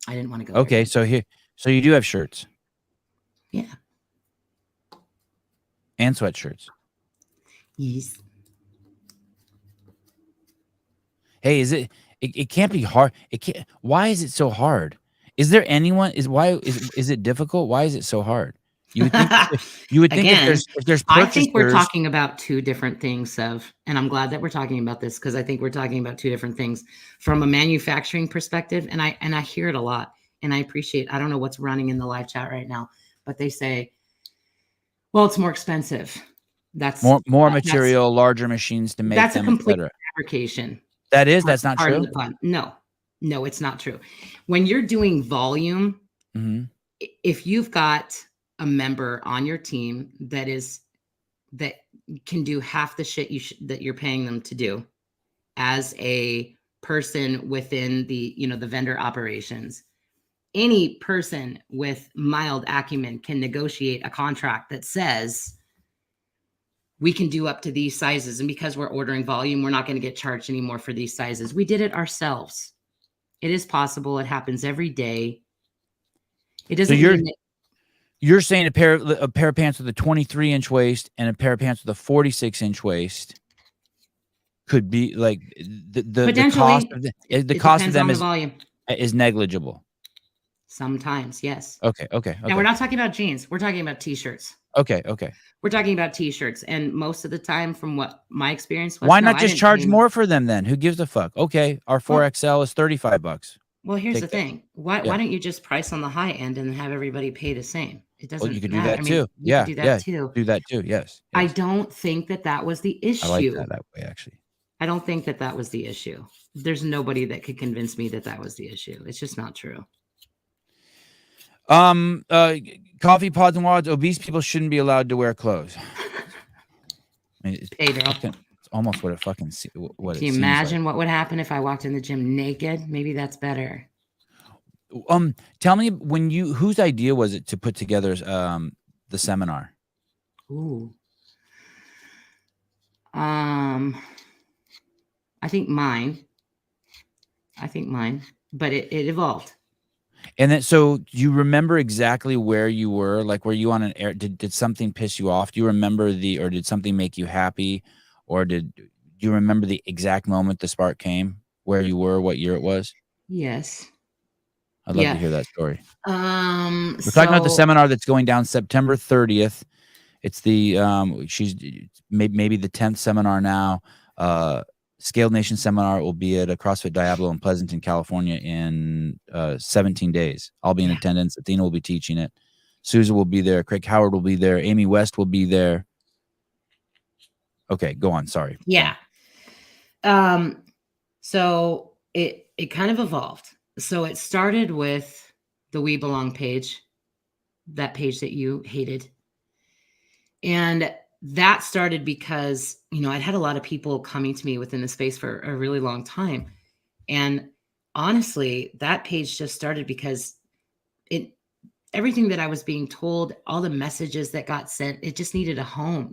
I didn't want to go. Okay. So you do have shirts. Yeah. And sweatshirts. Yes. Hey, it can't be hard. Why is it so hard? Is there anyone, is it difficult? Why is it so hard? You would think, Again, if there's I think we're talking about two different things, Sev, and I'm glad that we're talking about this because I think we're talking about two different things from a manufacturing perspective. And I hear it a lot, and I appreciate, I don't know what's running in the live chat right now, but they say, well, it's more expensive. That's more material, larger machines to make them. That's a complete fabrication. That's not true. No, it's not true. When you're doing volume, if you've got a member on your team that can do half the shit that you're paying them to do as a person within the, the vendor operations, any person with mild acumen can negotiate a contract that says we can do up to these sizes. And because we're ordering volume, we're not going to get charged anymore for these sizes. We did it ourselves. It is possible. It happens every day. It doesn't mean that you're saying a pair of pants with a 23-inch waist and a pair of pants with a 46-inch waist could be like the cost of them the volume. Is negligible. Sometimes, yes. Okay. Now we're not talking about jeans. We're talking about t-shirts. Okay. We're talking about t-shirts, and most of the time, from what my experience was, why not just charge more for them then? Who gives a fuck? Okay, our 4XL is $35. Well, here's the thing. Why don't you just price on the high end and have everybody pay the same? It doesn't. Well, you could matter. do that too. You could do that too. Do that too. Yes. I don't think that was the issue. I like that way, actually. I don't think that was the issue. There's nobody that could convince me that was the issue. It's just not true. Coffee pods and wads. Obese people shouldn't be allowed to wear clothes. I mean, it's almost what it fucking. What can you imagine what would happen if I walked in the gym naked? Maybe that's better. Tell me whose idea was it to put together the seminar? Ooh. I think mine, but it evolved. And then, so do you remember exactly where you were? Like, were you on an air? Did something piss you off? Do you remember or did something make you happy? Or do you remember the exact moment the spark came, where you were, what year it was? Yes. I'd love to hear that story. We're talking about the seminar that's going down September 30th. It's she's maybe the 10th seminar now. Scaled Nation seminar will be at a CrossFit Diablo in Pleasanton, California in 17 days. I'll be in attendance. Athena will be teaching it. Susan will be there. Craig Howard will be there. Amy West will be there. Okay, go on. Sorry. Yeah. So it kind of evolved. So it started with the We Belong page, that page that you hated. And that started because, I'd had a lot of people coming to me within the space for a really long time. And honestly, that page just started because everything that I was being told, all the messages that got sent, it just needed a home.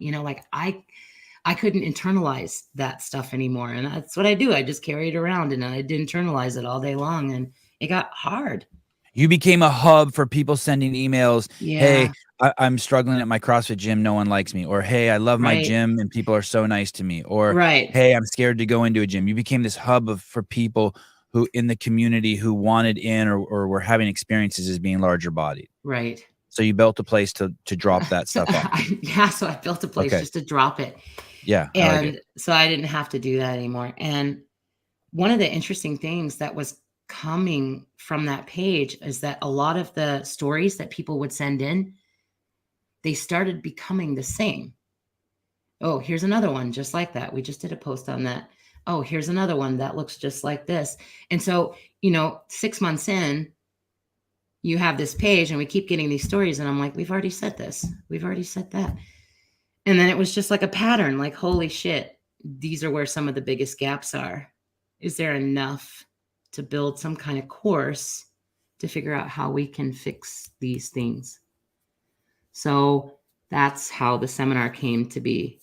I couldn't internalize that stuff anymore. And that's what I do. I just carry it around and I did internalize it all day long. And it got hard. You became a hub for people sending emails. Yeah. Hey, I'm struggling at my CrossFit gym. No one likes me. Or, hey, I love my gym and people are so nice to me. Or, hey, I'm scared to go into a gym. You became this hub for people who in the community who wanted in or were having experiences as being larger bodied. Right. So you built a place to drop that stuff off. So I built a place just to drop it. Yeah. And so I didn't have to do that anymore. And one of the interesting things that was coming from that page is that a lot of the stories that people would send in, they started becoming the same. Oh, here's another one just like that. We just did a post on that. Oh, here's another one that looks just like this. And so, 6 months in, you have this page and we keep getting these stories. And I'm like, we've already said this. We've already said that. And then it was just like a pattern, like, holy shit, these are where some of the biggest gaps are. Is there enough to build some kind of course to figure out how we can fix these things? So that's how the seminar came to be.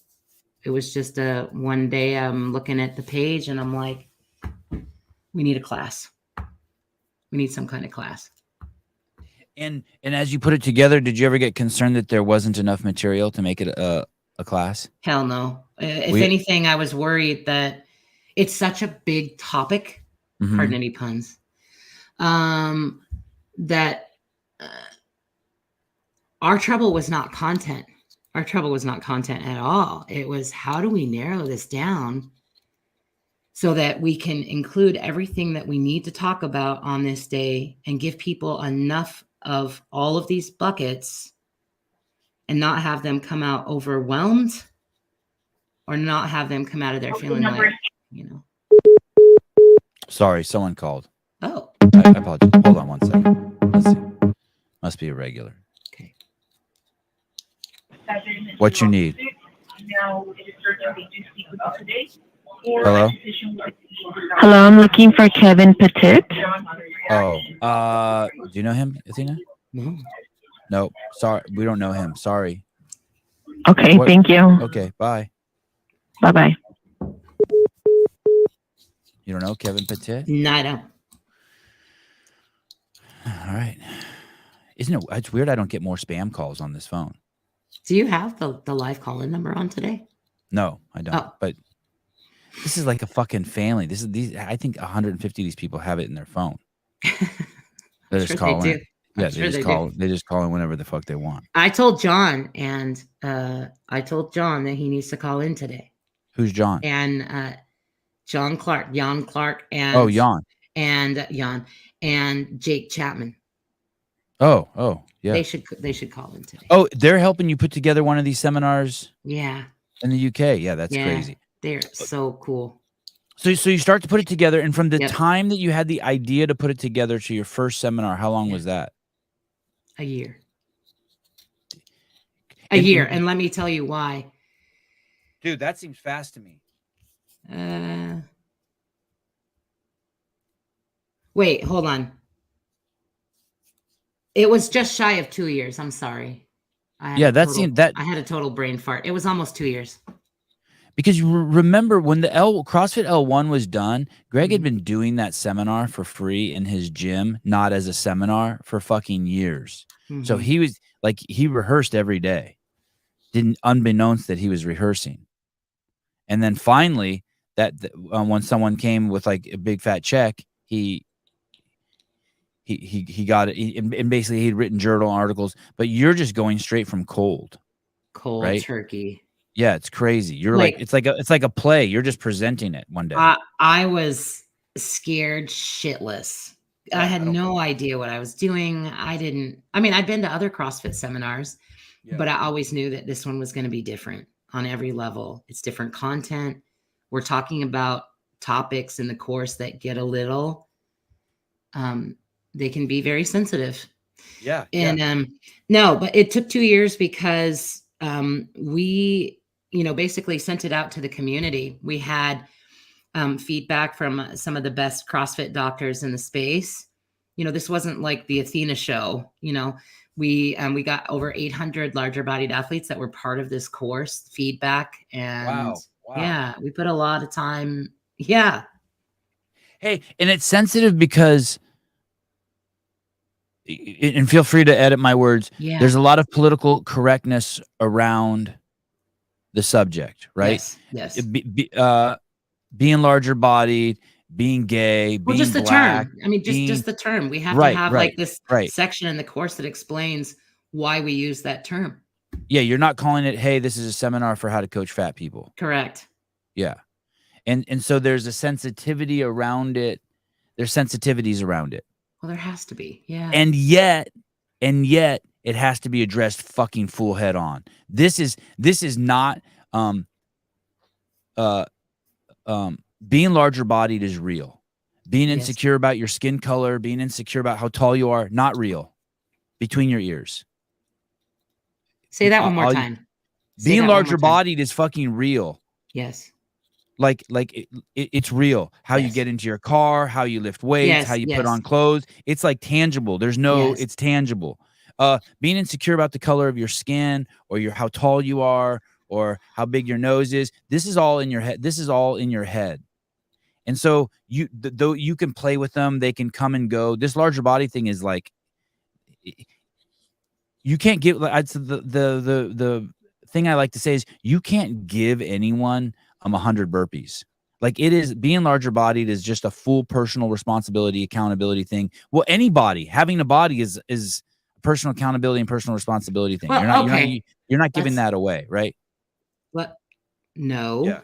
It was just one day I'm looking at the page and I'm like, we need a class. We need some kind of class. And as you put it together, did you ever get concerned that there wasn't enough material to make it a class? Hell no. If anything, I was worried that it's such a big topic. Mm-hmm. Pardon any puns. That our trouble was not content. Our trouble was not content at all. It was, how do we narrow this down so that we can include everything that we need to talk about on this day and give people enough of all of these buckets and not have them come out overwhelmed or not have them come out of there feeling like, Sorry, someone called. Oh. I apologize. Hold on one second. Let's see. Must be a regular. Okay. What you need? Hello? Hello, I'm looking for Kevin Petit. Oh, do you know him, Athena? No. No, sorry, we don't know him. Sorry. Okay, What? thank you. Okay, bye. Bye-bye. You don't know Kevin Petit? No, I don't. All right. Isn't it? It's weird. I don't get more spam calls on this phone. Do you have the live call-in number on today? No, I don't. Oh. But this is like a fucking family. This is these. I think 150 of these people have it in their phone. They just call in. Yeah, they just call. They just call in whenever the fuck they want. I told John, and I told John that he needs to call in today. Who's John? And Jan Clark, and Jan, and Jan, and Jake Chapman. Oh, yeah. They should call in today. Oh, they're helping you put together one of these seminars. Yeah. In the UK, yeah, that's crazy. They're so cool. So you start to put it together, and from the Yep. time that you had the idea to put it together to your first seminar, how long was that? A year. A year, and let me tell you why. Dude, that seems fast to me. Wait, hold on. It was just shy of 2 years. I'm sorry. I had a total brain fart. It was almost 2 years. Because you remember when the CrossFit L1 was done, Greg had been doing that seminar for free in his gym, not as a seminar, for fucking years. So he was like, he rehearsed every day, unbeknownst that he was rehearsing. And then finally, when someone came with like a big fat check, he got it, and basically he'd written journal articles. But you're just going straight from cold right? Turkey. Yeah, it's crazy. You're like it's like a play. You're just presenting it one day. I was scared shitless. Yeah, I had no idea what I was doing. I'd been to other CrossFit seminars, but I always knew that this one was going to be different on every level. It's different content. We're talking about topics in the course that get a little, they can be very sensitive. Yeah. And no, but it took 2 years because we, basically sent it out to the community. We had feedback from some of the best CrossFit doctors in the space. This wasn't like the Athena show. We got over 800 larger bodied athletes that were part of this course feedback. And wow. Yeah, we put a lot of time. Yeah. Hey, and it's sensitive because, and feel free to edit my words. Yeah. There's a lot of political correctness around the subject, right? Yes. Being larger bodied, being gay, being just the black, term. Just the term. We have to have like this section in the course that explains why we use that term. Yeah, you're not calling it, hey, this is a seminar for how to coach fat people. Correct. Yeah. And so there's a sensitivity around it. There's sensitivities around it. Well, there has to be. Yeah. And yet it has to be addressed fucking full head on. This is not being larger bodied is real. Being insecure about your skin color, being insecure about how tall you are, not real. Between your ears. Say that one more time. Being larger bodied is fucking real. Yes. Like it's real. How you get into your car, how you lift weights, how you put on clothes. It's like tangible. It's tangible. Being insecure about the color of your skin or how tall you are or how big your nose is. This is all in your head. This is all in your head. And so though you can play with them, they can come and go. This larger body thing is like, you can't give. The thing I like to say is you can't give anyone 100 burpees. Like it is, being larger bodied is just a full personal responsibility, accountability thing. Well, anybody having a body is personal accountability and personal responsibility thing. Well, you're not giving that away, right? What? No. Yeah.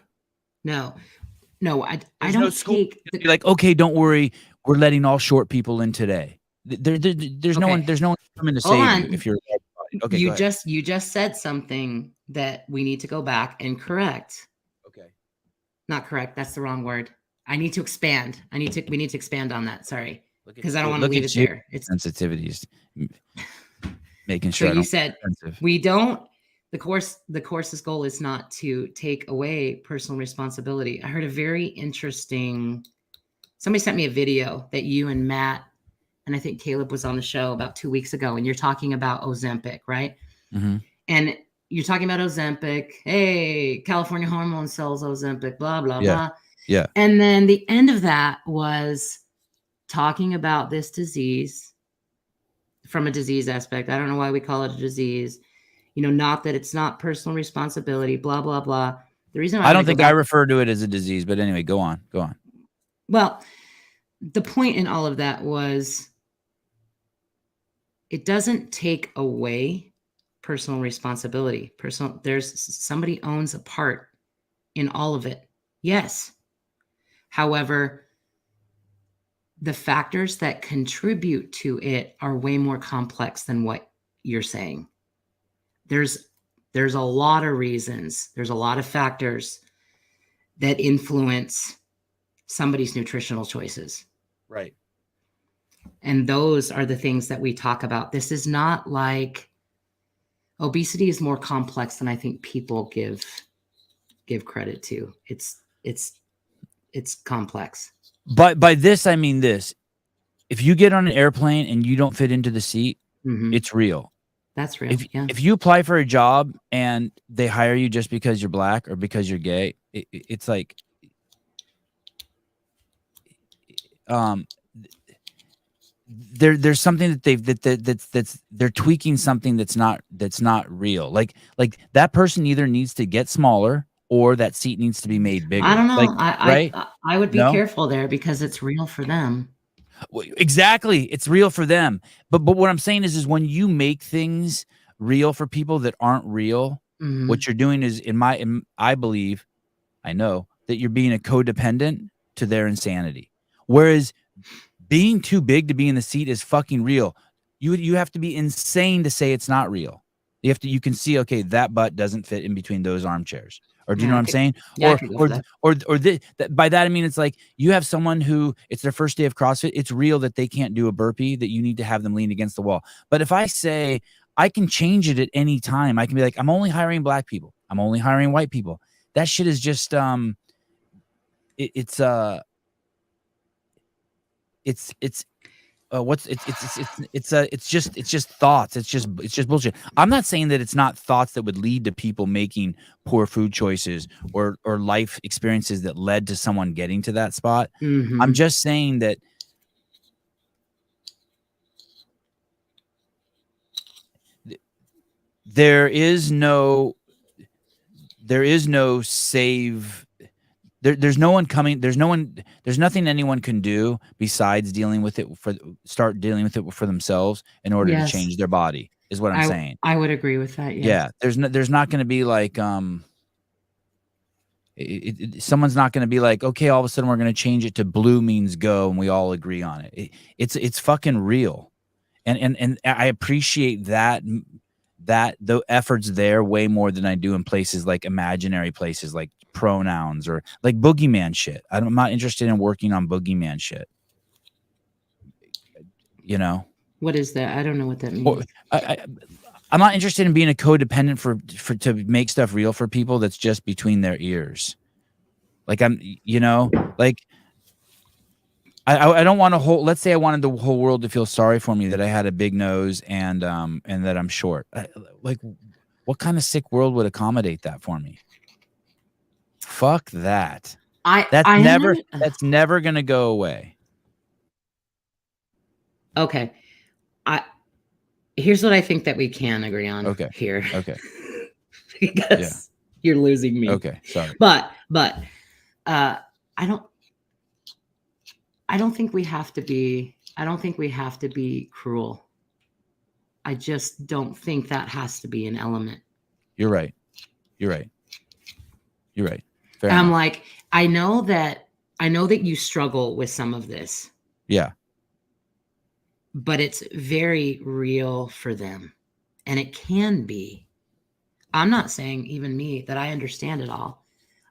No, I don't take like, okay, don't worry, we're letting all short people in today. There's no one coming to save you if you're okay. You just said something that we need to go back and correct. Okay. Not correct, that's the wrong word. I need to expand. We need to expand on that. Sorry. Because I don't want to leave it there. It's sensitivities. Making sure. So you said we don't. The course's goal is not to take away personal responsibility. I heard a very interesting. Somebody sent me a video that you and Matt and I think Caleb was on the show about 2 weeks ago, and you're talking about Ozempic, right? Mm-hmm. And you're talking about Ozempic. Hey, California Hormone sells Ozempic, blah, blah, Yeah. blah. Yeah. And then the end of that was talking about this disease from a disease aspect. I don't know why we call it a disease. Not that it's not personal responsibility, blah, blah, blah. The reason I don't think I refer to it as a disease, but anyway, go on. Well, the point in all of that was it doesn't take away personal responsibility. There's somebody owns a part in all of it. Yes. However, the factors that contribute to it are way more complex than what you're saying. There's a lot of reasons. There's a lot of factors that influence somebody's nutritional choices. Right. And those are the things that we talk about. This is not like obesity is more complex than I think people give credit to. It's complex. But by this, I mean this. If you get on an airplane and you don't fit into the seat, it's real. That's real. If you apply for a job and they hire you just because you're black or because you're gay, it's like there's something that they're tweaking something that's not real. Like that person either needs to get smaller or that seat needs to be made bigger. I don't know. Right? I would be careful there because it's real for them. Exactly. It's real for them. But what I'm saying is when you make things real for people that aren't real, what you're doing is I believe, I know that you're being a codependent to their insanity. Whereas being too big to be in the seat is fucking real. You have to be insane to say it's not real. You can see, okay, that butt doesn't fit in between those armchairs. Or do you know what I'm saying? Yeah, By that I mean it's like you have someone who it's their first day of CrossFit. It's real that they can't do a burpee, that you need to have them lean against the wall. But if I say I can change it at any time, I can be like, I'm only hiring black people. I'm only hiring white people. That shit is just it's just thoughts. It's just bullshit. I'm not saying that it's not thoughts that would lead to people making poor food choices or life experiences that led to someone getting to that spot. I'm just saying that there is no save. There's no one coming. There's nothing anyone can do besides dealing with it for themselves in order to change their body is what I'm saying. I would agree with that. Yes. Yeah. There's not going to be like, someone's not going to be like, okay, all of a sudden we're going to change it to blue means go. And we all agree on it. It's fucking real. And I appreciate that the efforts there way more than I do in places like imaginary places like pronouns or like boogeyman shit. I'm not interested in working on boogeyman shit. What is that? I don't know what that means. I'm not interested in being a codependent for to make stuff real for people that's just between their ears. Like I don't want let's say I wanted the whole world to feel sorry for me, that I had a big nose and that I'm short. What kind of sick world would accommodate that for me? Fuck that. That's never going to go away. Okay. Here's what I think that we can agree on here. Okay. Because you're losing me. Okay. Sorry. But I don't think we have to be cruel. I just don't think that has to be an element. You're right. Fair I'm enough. like, I know that you struggle with some of this. Yeah. But it's very real for them. And it can be. I'm not saying, even me, that I understand it all.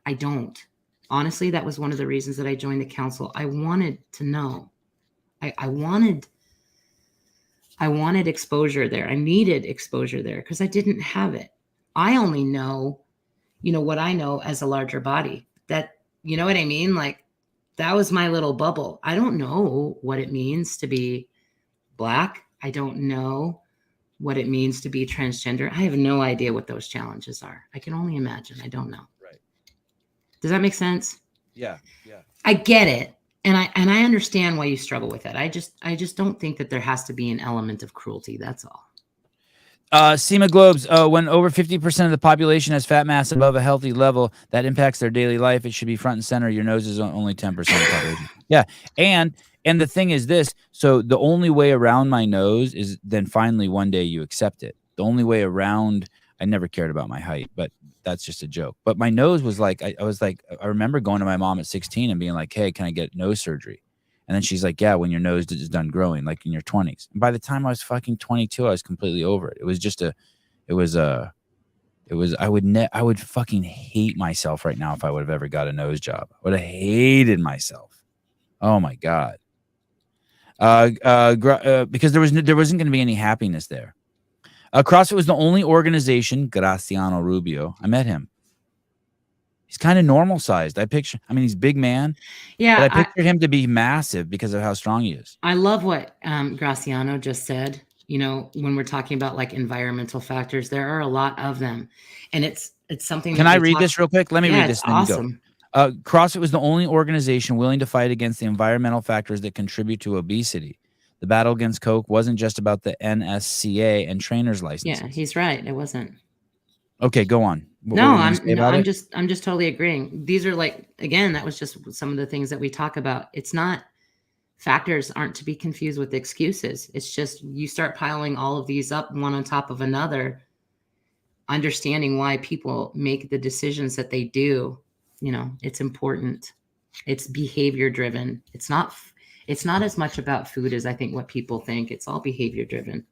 I don't. Honestly, that was one of the reasons that I joined the council. I wanted to know. I wanted exposure there. I needed exposure there because I didn't have it. I only know, what I know as a larger body. That, you know what I mean? Like, that was my little bubble. I don't know what it means to be Black. I don't know what it means to be transgender. I have no idea what those challenges are. I can only imagine. I don't know. Right. Does that make sense? Yeah. Yeah. I get it. And I understand why you struggle with it. I just don't think that there has to be an element of cruelty. That's all. SEMA Globes, when over 50% of the population has fat mass above a healthy level that impacts their daily life, it should be front and center. Your nose is only 10% of the population. Yeah. And the thing is this, so the only way around my nose is then finally one day you accept it. The only way around, I never cared about my height, but that's just a joke. But my nose was like, I was like, I remember going to my mom at 16 and being like, hey, can I get nose surgery? And then she's like, yeah, when your nose is done growing, like in your 20s. And by the time I was fucking 22, I was completely over it. It was just I would fucking hate myself right now if I would have ever got a nose job. I would have hated myself. Oh my God. Because there wasn't going to be any happiness there. CrossFit was the only organization, Graciano Rubio. I met him. He's kind of normal sized. He's big man. Yeah. But I pictured him to be massive because of how strong he is. I love what Graciano just said. You know, when we're talking about like environmental factors, there are a lot of them. And it's something. Can I read this real quick? Let me read this. Then awesome. Go. CrossFit was the only organization willing to fight against the environmental factors that contribute to obesity. The battle against Coke wasn't just about the NSCA and trainers licenses. Yeah, he's right. It wasn't. Okay, go on. I'm just totally agreeing. These are like, again, that was just some of the things that we talk about. It's not, factors aren't to be confused with excuses. It's just you start piling all of these up one on top of another, understanding why people make the decisions that they do. You know, it's important. It's behavior driven. It's not as much about food as I think what people think. It's all behavior driven.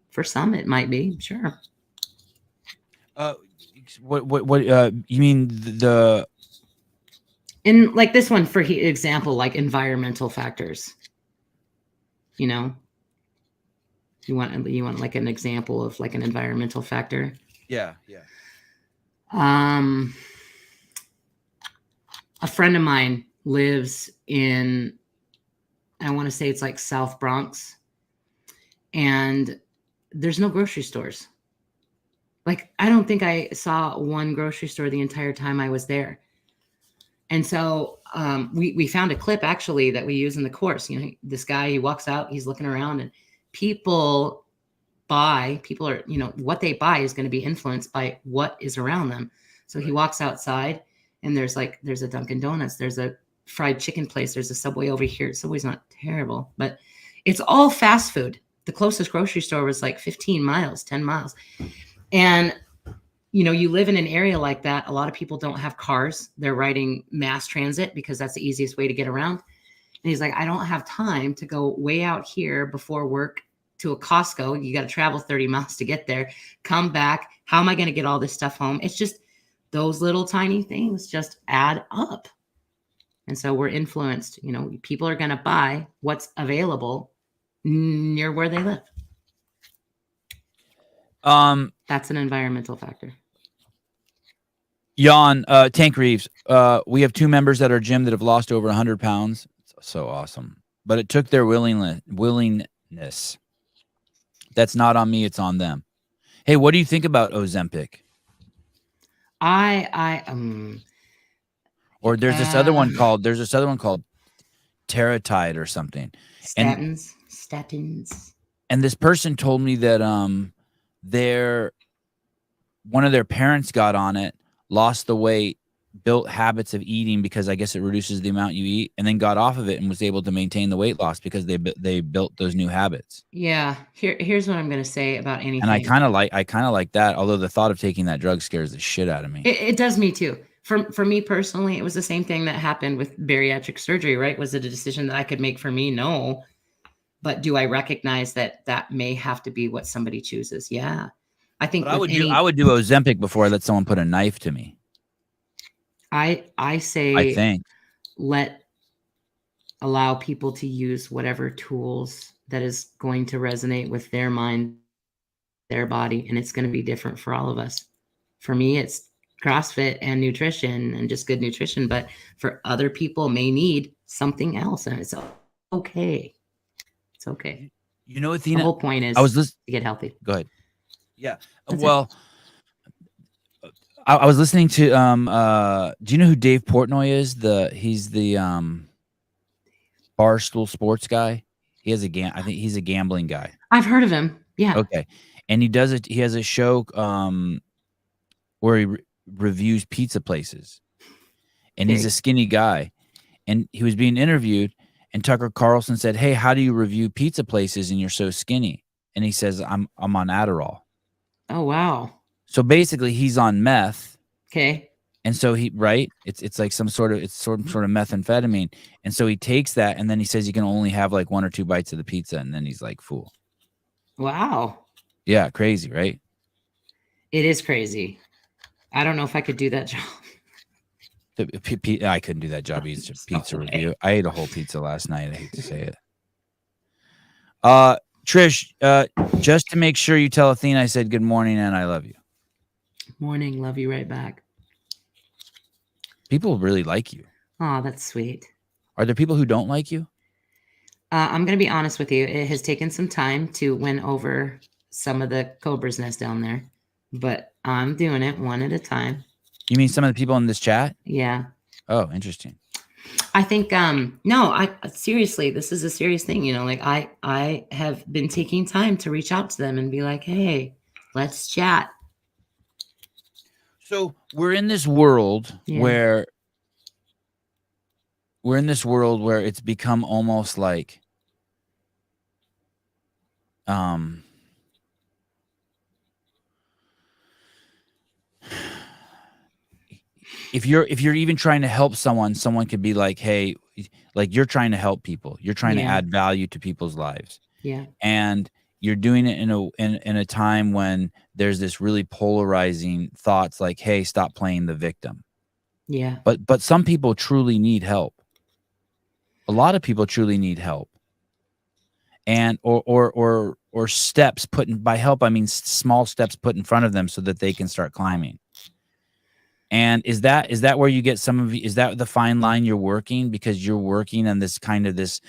For some, it might be, sure. What you mean the in like this one, for example, like environmental factors, you know, you want like an example of like an environmental factor. Yeah. A friend of mine lives in, I want to say it's like South Bronx, and there's no grocery stores. Like, I don't think I saw one grocery store the entire time I was there. And so we found a clip actually that we use in the course. You know, this guy, he walks out, he's looking around, and people are, you know, what they buy is going to be influenced by what is around them. So he walks outside, and there's a Dunkin' Donuts, there's a fried chicken place, there's a Subway over here. Subway's not terrible, but it's all fast food. The closest grocery store was like 10 miles. And, you know, you live in an area like that. A lot of people don't have cars. They're riding mass transit because that's the easiest way to get around. And he's like, I don't have time to go way out here before work to a Costco. You got to travel 30 miles to get there, come back. How am I going to get all this stuff home? It's just those little tiny things just add up. And so we're influenced, you know, people are going to buy what's available near where they live. That's an environmental factor. Jan, Tank Reeves, we have 2 members at our gym that have lost over 100 pounds. It's so awesome. But it took their willingness. That's not on me. It's on them. Hey, what do you think about Ozempic? Or there's this other one called Teratide or something. Statins. And this person told me that one of their parents got on it, lost the weight, built habits of eating because I guess it reduces the amount you eat, and then got off of it and was able to maintain the weight loss because they built those new habits. Yeah. Here's what I'm going to say about anything. And I kind of like that. Although the thought of taking that drug scares the shit out of me. It does me too. For me personally, it was the same thing that happened with bariatric surgery, right? Was it a decision that I could make for me? No. But do I recognize that may have to be what somebody chooses? Yeah. I think I would do Ozempic before I let someone put a knife to me. I say allow people to use whatever tools that is going to resonate with their mind, their body, and it's going to be different for all of us. For me, it's CrossFit and nutrition and just good nutrition, but for other people may need something else, and it's okay. It's okay. You know, The Athena, whole point is I was listening. to get healthy. Go ahead. Yeah. That's Well, I was listening to do you know who Dave Portnoy is? He's the Barstool Sports guy. He has I think he's a gambling guy. I've heard of him. Yeah. Okay. And he does it. He has a show where he reviews pizza places, and he's a skinny guy, and he was being interviewed, and Tucker Carlson said, "Hey, how do you review pizza places and you're so skinny?" And he says, I'm on Adderall." Oh, wow. So basically he's on meth. Okay. And so it's like some sort of methamphetamine. And so he takes that, and then he says you can only have like 1 or 2 bites of the pizza, and then he's like, fool. Wow. Yeah, crazy, right? It is crazy. I don't know if I could do that job. I couldn't do that job. It's a pizza review. I ate a whole pizza last night. I hate to say it. Trish, just to make sure you tell Athena I said good morning and I love you. Morning. Love you right back. People really like you. Oh, that's sweet. Are there people who don't like you? I'm going to be honest with you. It has taken some time to win over some of the Cobra's nest down there, but I'm doing it one at a time. You mean some of the people in this chat? Yeah. Oh, interesting. I think, no, seriously, this is a serious thing. You know, like I have been taking time to reach out to them and be like, hey, let's chat. So we're in this world where it's become almost like, if you're even trying to help someone could be like, hey, like you're trying to help people. You're trying to add value to people's lives. Yeah. And you're doing it in a time when there's this really polarizing thoughts like, hey, stop playing the victim. Yeah. But some people truly need help. A lot of people truly need help. And or steps put in, by help I mean small steps put in front of them so that they can start climbing. And is that where you get some of is that the fine line you're working, because you're working on this kind of this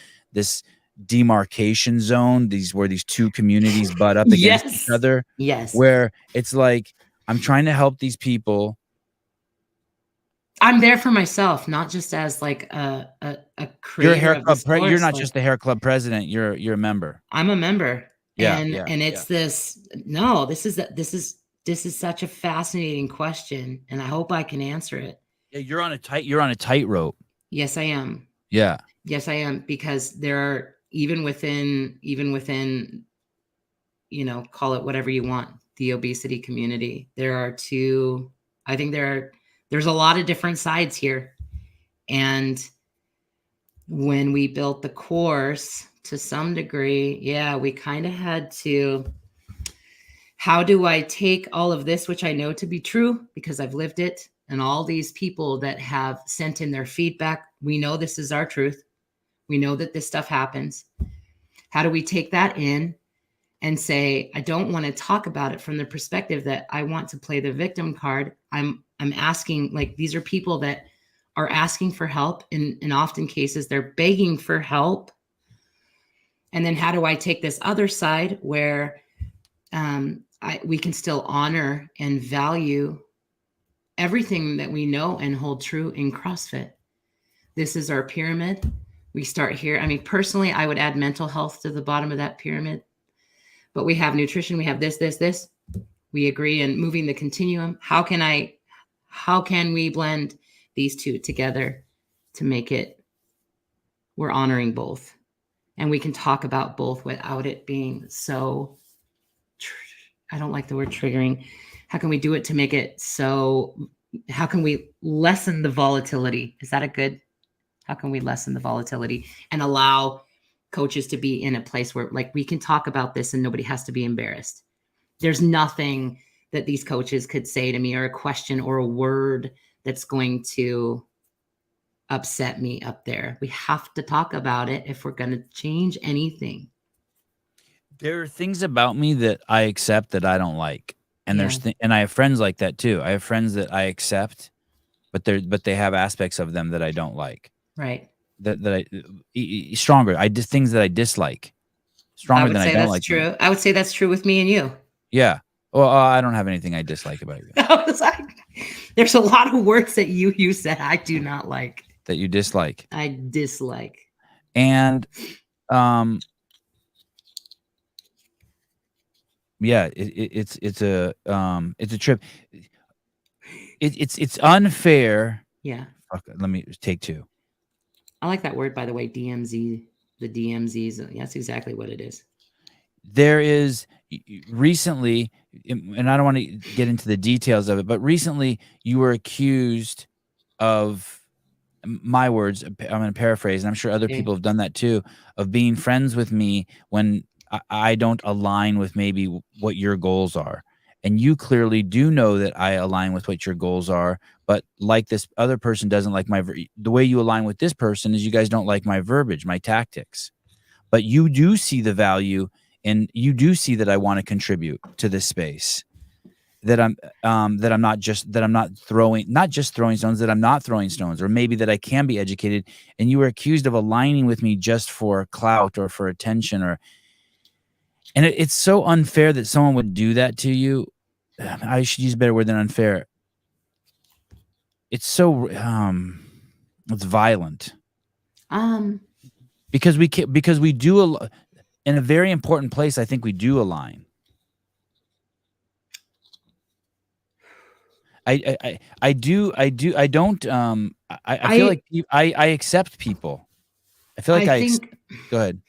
demarcation zone, where these two communities butt up against each other? Yes. Where it's like, I'm trying to help these people. I'm there for myself, not just as like a creator. You're a hair club. Sports, you're not just the hair club president. You're a member. I'm a member. Yeah. And it's this. No, this is such a fascinating question, and I hope I can answer it. Yeah, you're on a tightrope. Yes, I am. Yeah. Yes, I am, because there are even within, you know, call it whatever you want, the obesity community. There's a lot of different sides here. And when we built the course, to some degree, we kind of had to, how do I take all of this, which I know to be true because I've lived it, and all these people that have sent in their feedback, we know this is our truth. We know that this stuff happens. How do we take that in and say, I don't want to talk about it from the perspective that I want to play the victim card. I'm asking, like, these are people that are asking for help. In often cases, they're begging for help. And then how do I take this other side where we can still honor and value everything that we know and hold true in CrossFit? This is our pyramid. We start here. I mean, personally, I would add mental health to the bottom of that pyramid. But we have nutrition. We have this. We agree in moving the continuum. How can we blend these two together to make it, we're honoring both, and we can talk about both without it being so, I don't like the word triggering. How can we do it to make it so, how can we lessen the volatility? Is that how can we lessen the volatility and allow coaches to be in a place where, like, we can talk about this and nobody has to be embarrassed. There's nothing that these coaches could say to me, or a question or a word that's going to upset me up there. We have to talk about it if we're going to change anything. There are things about me that I accept that I don't like. And and I have friends like that too. I have friends that I accept, but they have aspects of them that I don't like. Right. Things that I dislike. stronger would than I say don't that's like true. them. I would say that's true with me and you. Yeah. Well, I don't have anything I dislike about you I was like, there's a lot of words that you use that I do not like. that you dislike. I dislike. And yeah, it's a trip. It's unfair. Yeah. Fuck, let me take two. I like that word, by the way, DMZ, the DMZs. That's exactly what it is. There is recently, and I don't want to get into the details of it, but recently you were accused of, my words, I'm going to paraphrase, and I'm sure other people have done that too, of being friends with me when I don't align with maybe what your goals are. And you clearly do know that I align with what your goals are, but like this other person doesn't like the way you align with this person is you guys don't like my verbiage, my tactics. But you do see the value, and you do see that I want to contribute to this space. That I'm not just throwing stones, that I'm not throwing stones, or maybe that I can be educated. And you were accused of aligning with me just for clout or for attention, and it's so unfair that someone would do that to you. I should use a better word than unfair. It's so it's violent. Because we do in a very important place. I think we do align. I don't. I feel like I accept people. I feel like go ahead.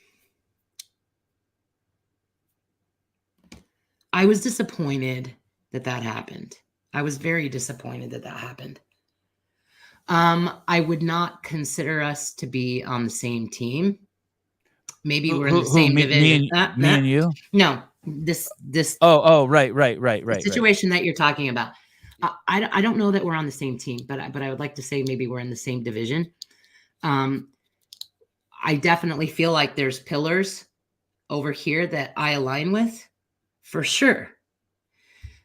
I was disappointed that happened. I was very disappointed that happened. I would not consider us to be on the same team. Maybe we're in the same division. Me and you? No, this. Oh, right. The situation that you're talking about. I don't know that we're on the same team, but I would like to say maybe we're in the same division. I definitely feel like there's pillars over here that I align with, for sure.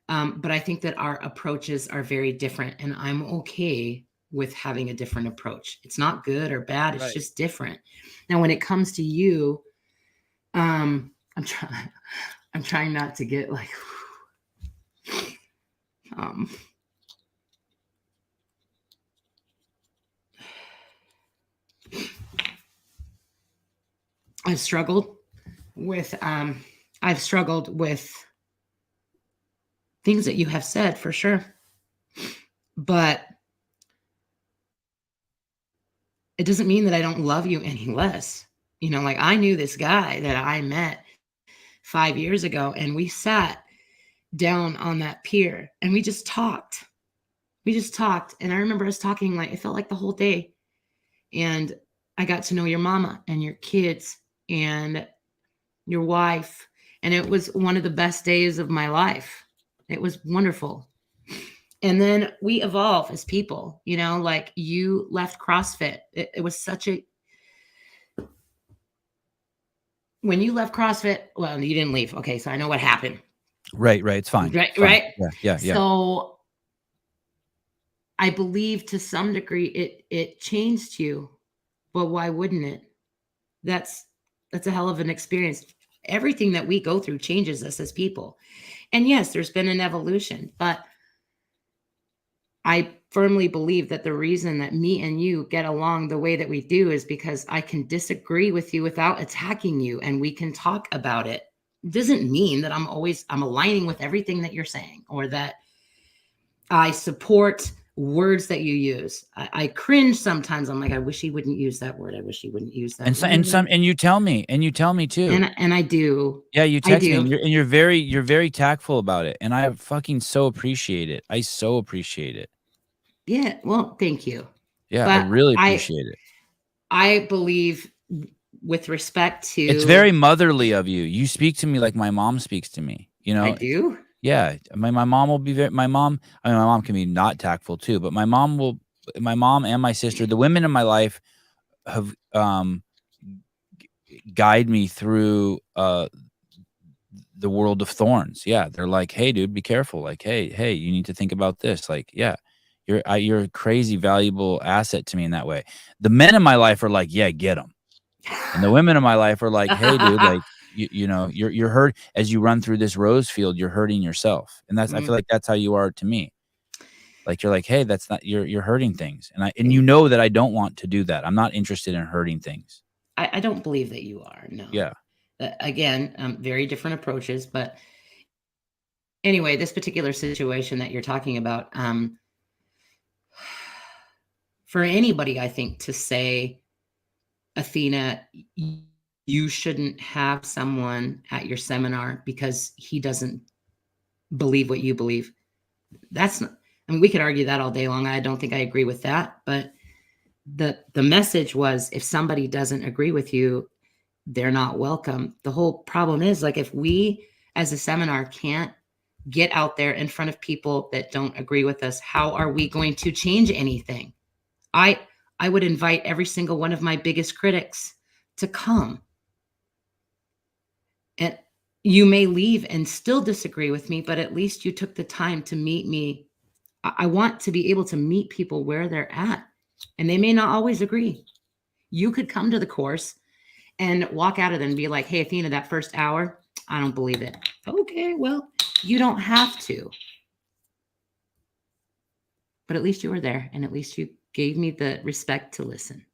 But I think that our approaches are very different, and I'm okay with having a different approach. It's not good or bad. It's just different. Now, when it comes to you, I'm trying not to get like, I've struggled with things that you have said, for sure, but it doesn't mean that I don't love you any less. You know, like I knew this guy that I met 5 years ago, and we sat down on that pier and we just talked. And I remember us talking, like, it felt like the whole day. And I got to know your mama and your kids and your wife. And it was one of the best days of my life. It was wonderful. And then we evolve as people, you know, like you left CrossFit. It was such a, when you left CrossFit, well, you didn't leave. Okay. So I know what happened. Right. It's fine. Right. It's fine. Right. Yeah. So I believe to some degree it changed you, but why wouldn't it? That's a hell of an experience. Everything that we go through changes us as people. And yes, there's been an evolution, but I firmly believe that the reason that me and you get along the way that we do is because I can disagree with you without attacking you, and we can talk about it. It doesn't mean that I'm aligning with everything that you're saying, or that I support words that you use. I cringe sometimes. I'm like, I wish he wouldn't use that word. I wish he wouldn't use that. And you tell me too. And I do. Yeah, you text me, and you're very tactful about it, and I fucking so appreciate it. I so appreciate it. Yeah, well, thank you. Yeah, but I really appreciate it. I believe, with respect to, it's very motherly of you. You speak to me like my mom speaks to me. You know, I do. Yeah, my mom will be my mom can be not tactful too, but my mom and my sister, the women in my life, have guide me through the world of thorns. Yeah, they're like, hey, dude, be careful. Like, hey, you need to think about this. Like, yeah, you're a crazy valuable asset to me in that way. The men in my life are like, yeah, get them, and the women in my life are like, hey, dude, like, you know, you're hurt as you run through this rose field, you're hurting yourself. And that's, I feel like that's how you are to me. Like, you're like, hey, that's not, you're hurting things. And you know that I don't want to do that. I'm not interested in hurting things. I don't believe that you are. No. Yeah. Again, very different approaches, but anyway, this particular situation that you're talking about, for anybody, I think, to say, Athena, you shouldn't have someone at your seminar because he doesn't believe what you believe. That's not, I mean, we could argue that all day long. I don't think I agree with that, but the message was, if somebody doesn't agree with you, they're not welcome. The whole problem is, like, if we as a seminar can't get out there in front of people that don't agree with us, how are we going to change anything? I would invite every single one of my biggest critics to come. And you may leave and still disagree with me, but at least you took the time to meet me. I want to be able to meet people where they're at, and they may not always agree. You could come to the course and walk out of it and be like, hey, Athena, that first hour, I don't believe it. Okay, well, you don't have to. But at least you were there, and at least you gave me the respect to listen.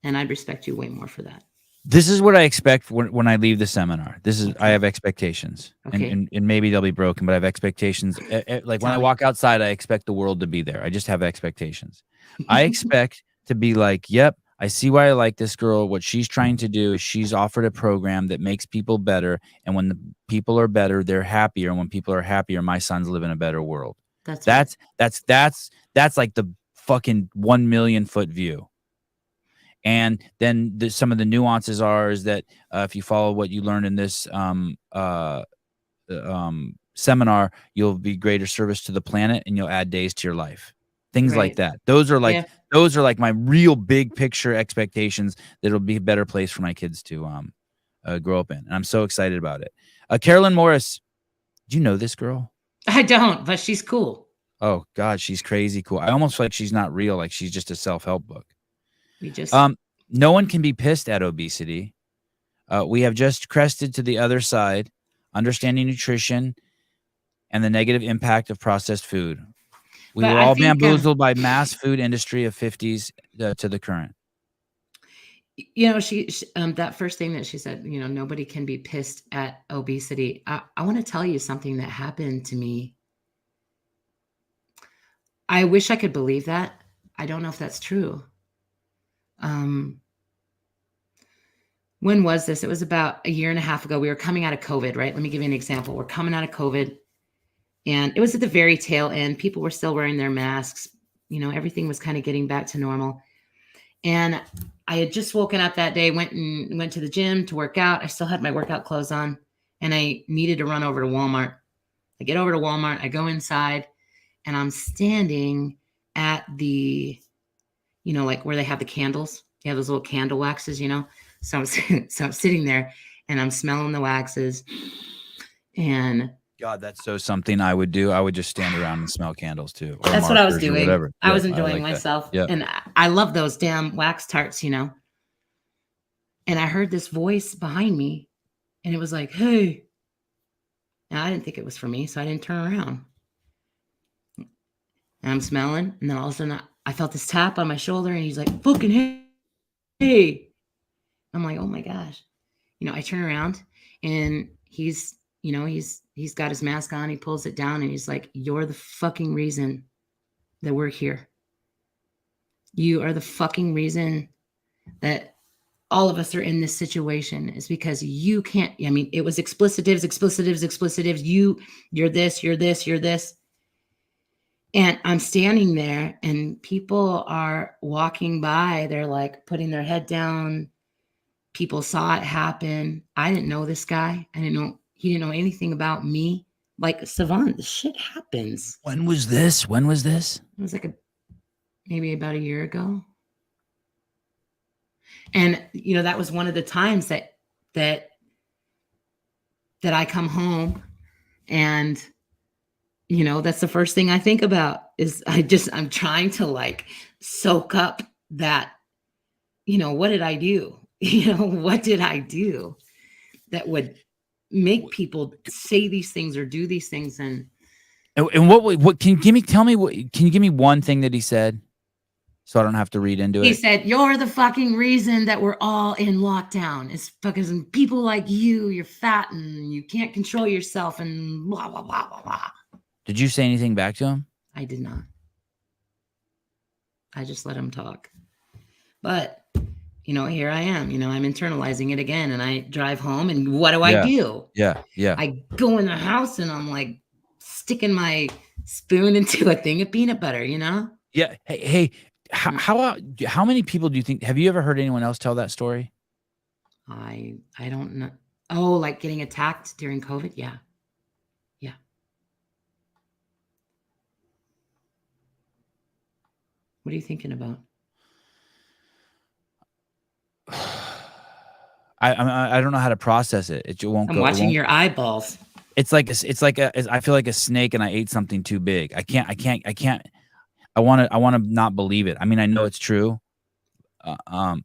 And I'd respect you way more for that. This is what I expect when I leave the seminar. I have expectations, Okay. and maybe they'll be broken, but I have expectations. Like when I walk outside, I expect the world to be there. I just have expectations. I expect to be like, yep, I see why I like this girl. What she's trying to do is she's offered a program that makes people better. And when the people are better, they're happier. And when people are happier, my sons live in a better world. That's like the fucking 1 million foot view. And then some of the nuances is that if you follow what you learned in this seminar, you'll be greater service to the planet, and you'll add days to your life. Things like that. Those are like my real big picture expectations that it'll be a better place for my kids to grow up in. And I'm so excited about it. Carolyn Morris, do you know this girl? I don't, but she's cool. Oh God, she's crazy cool. I almost feel like she's not real. Like she's just a self-help book. No one can be pissed at obesity. We have just crested to the other side, understanding nutrition and the negative impact of processed food. We were all bamboozled by mass food industry of 50s to the current. You know, she that first thing that she said, you know, nobody can be pissed at obesity. I want to tell you something that happened to me. I wish I could believe that. I don't know if that's true. When was this? It was about 1.5 years ago. We were coming out of COVID, right? Let me give you an example. We're coming out of COVID, and it was at the very tail end. People were still wearing their masks. You know, everything was kind of getting back to normal. And I had just woken up that day, went to the gym to work out. I still had my workout clothes on, and I needed to run over to Walmart. I get over to Walmart. I go inside, and I'm standing at the, you know, like where they have the candles. They have those little candle waxes, you know. So I'm sitting there, and I'm smelling the waxes. And God, that's so something I would do. I would just stand around and smell candles too. That's what I was doing. I was enjoying like myself. Yeah. And I love those damn wax tarts, you know. And I heard this voice behind me, and it was like, hey. And I didn't think it was for me, so I didn't turn around. And I'm smelling, and then all of a sudden I felt this tap on my shoulder, and he's like, fucking hey. I'm like, oh my gosh. You know, I turn around, and he's got his mask on. He pulls it down, and he's like, you're the fucking reason that we're here. You are the fucking reason that all of us are in this situation, is because you can't. I mean, it was explicitives. You're this. And I'm standing there, and people are walking by. They're like putting their head down. People saw it happen. I didn't know this guy. He didn't know anything about me. Like, Sevan, this shit happens. When was this? It was like maybe about 1 year ago. And, you know, that was one of the times that I come home, and, you know, that's the first thing I think about is I'm trying to like soak up that, you know, what did I do? You know, what did I do? that would make people say these things or do these things. And what can you tell me can you give me one thing that he said so I don't have to read into it? He said, "You're the fucking reason that we're all in lockdown. It's because people like you're fat and you can't control yourself and blah, blah, blah, blah, blah." Did you say anything back to him? I did not. I just let him talk. But, here I am. I'm internalizing it again. And I drive home and what do I do? Yeah. I go in the house and I'm like sticking my spoon into a thing of peanut butter, Yeah. Hey, how many people do you think, have you ever heard anyone else tell that story? I don't know. Oh, like getting attacked during COVID? Yeah. What are you thinking about? I don't know how to process it. It won't I'm go. watching your eyeballs. It's like I feel like a snake and I ate something too big. I can't. I want to not believe it. I mean, I know it's true. Do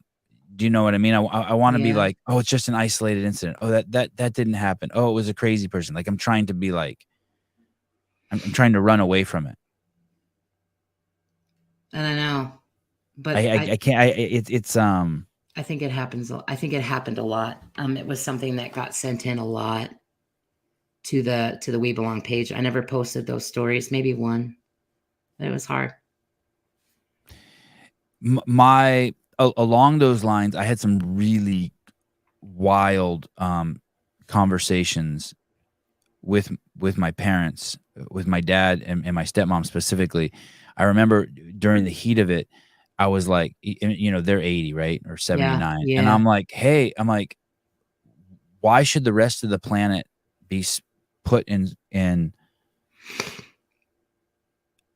you know what I mean? I want to be like, oh, it's just an isolated incident. Oh, that didn't happen. Oh, it was a crazy person. Like I'm trying to be like, I'm trying to run away from it. And I know, but I can't. It's I think it happens. I think it happened a lot. It was something that got sent in a lot to the We Belong page. I never posted those stories. Maybe one. It was hard. Along those lines, I had some really wild conversations with my parents, with my dad and my stepmom specifically. I remember during the heat of it, I was like, they're 80, right? Or 79. Yeah. And I'm like, hey, why should the rest of the planet be put in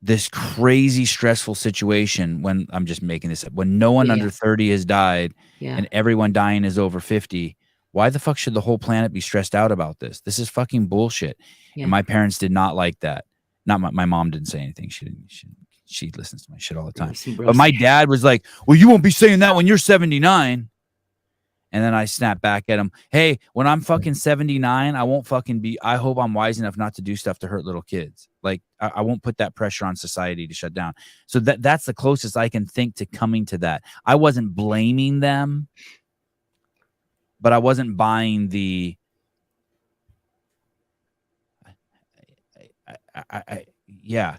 this crazy stressful situation when I'm just making this up, when no one under 30 has died and everyone dying is over 50? Why the fuck should the whole planet be stressed out about this? This is fucking bullshit. Yeah. And my parents did not like that. Not my mom didn't say anything. She listens to my shit all the time. But my dad was like, well, you won't be saying that when you're 79. And then I snapped back at him. Hey, when I'm fucking 79, I won't fucking be, I hope I'm wise enough not to do stuff to hurt little kids. Like I won't put that pressure on society to shut down. So that's the closest I can think to coming to that. I wasn't blaming them, but I wasn't buying the, yeah.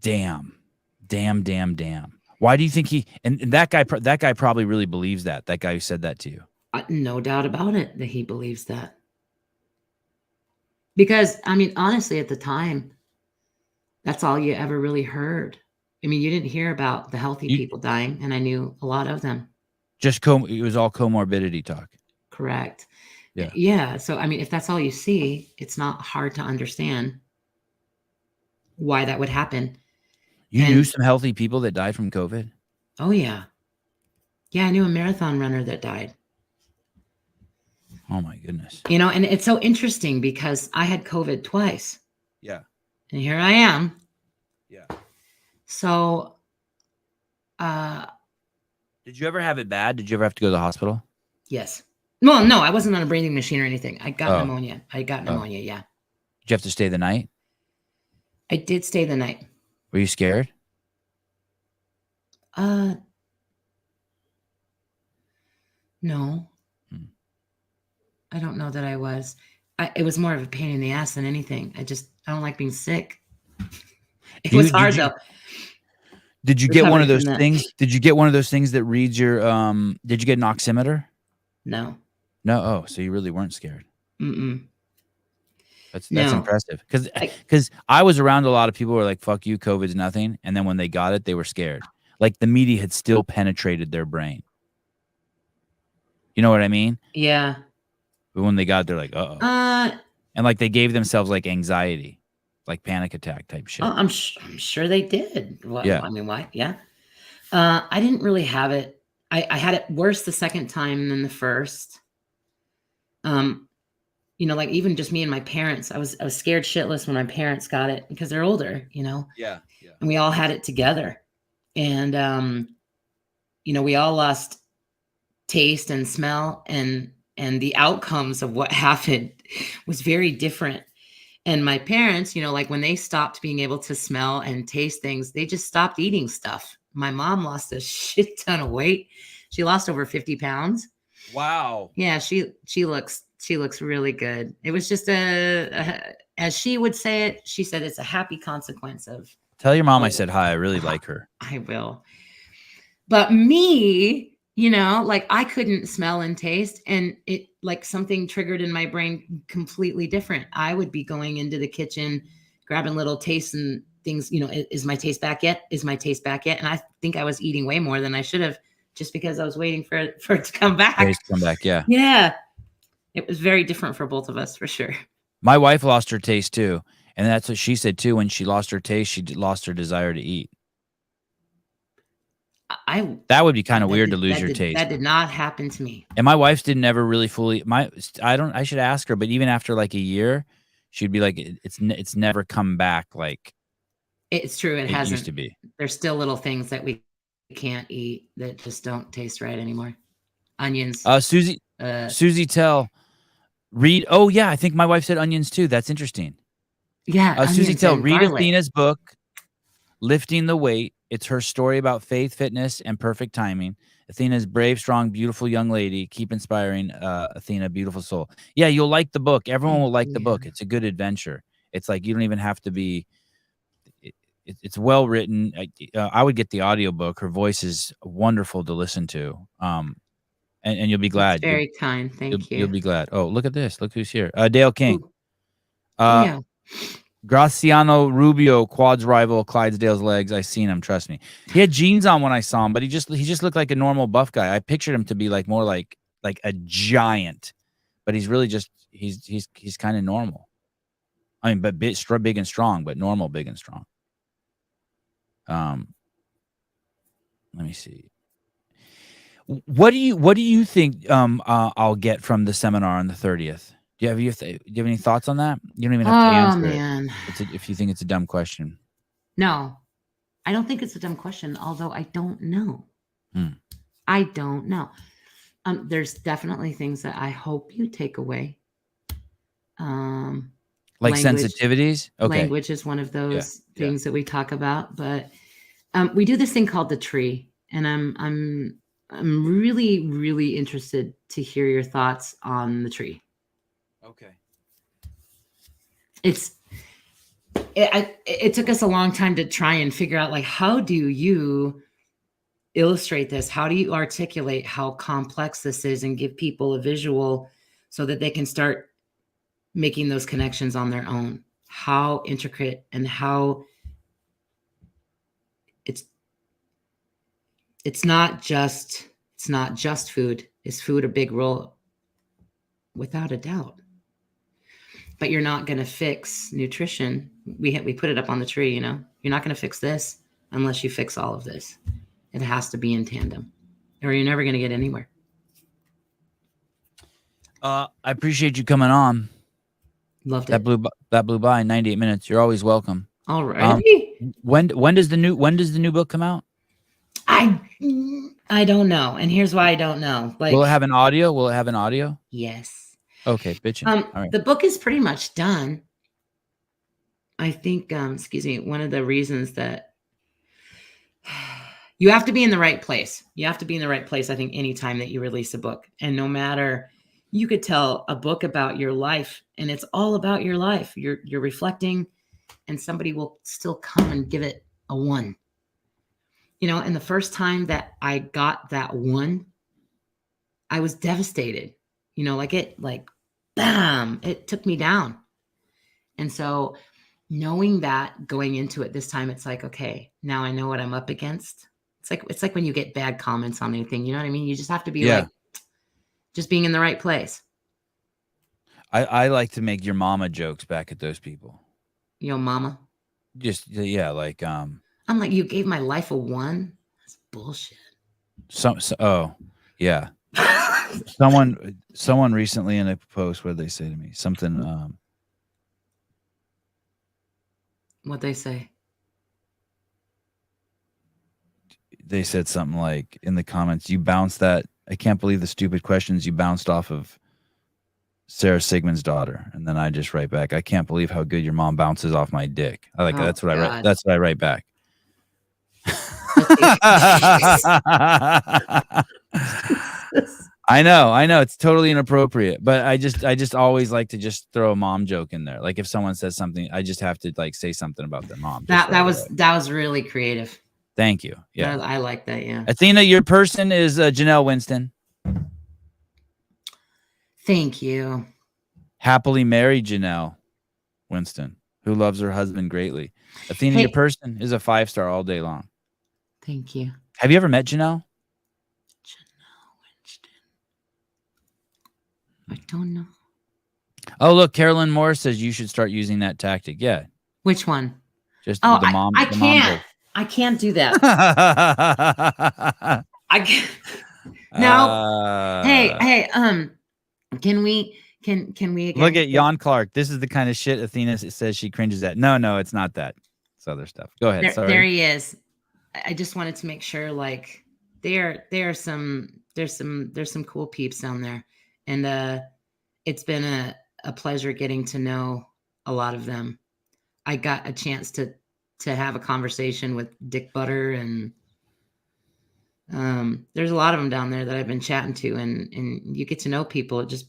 Damn. Why do you think and that guy probably really believes that guy who said that to you? No doubt about it that he believes that. Because, I mean, honestly, at the time, that's all you ever really heard. I mean, you didn't hear about the healthy people dying, and I knew a lot of them. Just it was all comorbidity talk. Correct. Yeah. Yeah. So, I mean, if that's all you see, it's not hard to understand why that would happen. You knew some healthy people that died from COVID? Oh, yeah. Yeah, I knew a marathon runner that died. Oh, my goodness. And it's so interesting because I had COVID twice. Yeah. And here I am. Yeah. So, did you ever have it bad? Did you ever have to go to the hospital? Yes. Well, no, I wasn't on a breathing machine or anything. I got pneumonia. Yeah. Did you have to stay the night? I did stay the night. Were you scared? No. I don't know that I was. It was more of a pain in the ass than anything. I don't like being sick. It was hard though. Did you get one of those things? Did you get one of those things that reads your did you get an oximeter? No. No. Oh, so you really weren't scared. Mm-mm. That's impressive. Because I was around a lot of people who were like, fuck you, COVID's nothing. And then when they got it, they were scared. Like the media had still penetrated their brain. You know what I mean? Yeah. But when they got it, they're like, uh-oh. And like they gave themselves like anxiety, like panic attack type shit. I'm sure they did. Well, yeah. I mean, why? Yeah. I didn't really have it. I had it worse the second time than the first. Like even just me and my parents, I was scared shitless when my parents got it because they're older, Yeah. And we all had it together. And, we all lost taste and smell. And and the outcomes of what happened was very different. And my parents, like when they stopped being able to smell and taste things, they just stopped eating stuff. My mom lost a shit ton of weight. She lost over 50 pounds. Wow. Yeah, she looks really good. It was just as she would say it, she said it's a happy consequence of. Tell your mom I said hi. I really like her. I will. But me, like I couldn't smell and taste, and it like something triggered in my brain completely different. I would be going into the kitchen, grabbing little tastes and things, is my taste back yet? Is my taste back yet? And I think I was eating way more than I should have, just because I was waiting for it to come back. Taste come back, yeah. Yeah. It was very different for both of us, for sure. My wife lost her taste too. And that's what she said too. When she lost her taste, she lost her desire to eat. That would be kind of weird to lose your taste. That did not happen to me. And my wife's didn't ever really fully. I should ask her, but even after like a year, she'd be like, it's never come back like. It's true. It hasn't. Used to be. There's still little things that we can't eat that just don't taste right anymore. Onions. Susie Tell. Read. Oh yeah, I think my wife said onions too. That's interesting. Yeah. Susie Tell. Read Athena's book, Lifting the Weight. It's her story about faith, fitness, and perfect timing. Athena's brave, strong, beautiful young lady. Keep inspiring, Athena, beautiful soul. Yeah, you'll like the book. Everyone will like the book. It's a good adventure. It's like you don't even have to be. It's well written. I would get the audiobook. Her voice is wonderful to listen to. And you'll be glad. That's very kind. Thank you. You'll be glad. Oh, look at this. Look who's here. Dale King. Yeah. Graciano Rubio, quads rival, Clydesdale's legs. I seen him. Trust me. He had jeans on when I saw him, but he just looked like a normal buff guy. I pictured him to be like more like a giant, but he's really just he's kind of normal. I mean, but big and strong, but normal, big and strong. Let me see. What do you think I'll get from the seminar on the 30th? Do you have any thoughts on that? You don't even have to answer man. it. If you think it's a dumb question. No, I don't think it's a dumb question, although I don't know. I don't know. There's definitely things that I hope you take away. Like sensitivities? Okay. Language is one of those things that we talk about, but we do this thing called the tree, and I'm really, really interested to hear your thoughts on the tree. Okay. It took us a long time to try and figure out, like, how do you illustrate this? How do you articulate how complex this is and give people a visual so that they can start making those connections on their own? How intricate and how it's not just food. Is food a big role? Without a doubt. But you're not going to fix nutrition. We put it up on the tree, You're not going to fix this unless you fix all of this. It has to be in tandem, or you're never going to get anywhere. I appreciate you coming on. Loved it. That blew by 98 minutes. You're always welcome. All right. When does the new book come out? I don't know. And here's why I don't know. Like, will it have an audio? Yes. Okay, bitchin'. All right. The book is pretty much done. I think, one of the reasons that you have to be in the right place. You have to be in the right place, I think, anytime that you release a book. And no matter, you could tell a book about your life, and it's all about your life. You're reflecting, and somebody will still come and give it a 1. And the first time that I got that 1, I was devastated. Bam, it took me down. And so knowing that going into it this time, it's like, okay, now I know what I'm up against. It's like when you get bad comments on anything, you know what I mean? You just have to be like, just being in the right place. I like to make your mama jokes back at those people. Yo, mama. Just, like, I'm like, you gave my life a 1? That's bullshit. Yeah. Someone recently in a post, what did they say to me? Something. What'd they say? They said something like in the comments, you bounced that. I can't believe the stupid questions you bounced off of Sarah Sigmund's daughter. And then I just write back, I can't believe how good your mom bounces off my dick. I like that's what I write. That's what I write back. I know it's totally inappropriate, but I just always like to just throw a mom joke in there. Like if someone says something, I just have to like say something about their mom. That was really creative. Thank you. Yeah, I like that. Yeah, Athena, your person is Janelle Winston. Thank you. Happily married Janelle Winston, who loves her husband greatly. Athena, your person is a 5-star all day long. Thank you. Have you ever met Janelle? Janelle Winston. I don't know. Oh, look, Carolyn Moore says you should start using that tactic. Yeah. Which one? Just the mom. I can't. I can't do that. I can't. No. Hey. Can we again look at Jan Clark? This is the kind of shit Athena says she cringes at. No, it's not that. It's other stuff. Go ahead. There he is. I just wanted to make sure, like, there's some cool peeps down there, and it's been a pleasure getting to know a lot of them. I got a chance to have a conversation with Dick Butter, and there's a lot of them down there that I've been chatting to, and you get to know people. It just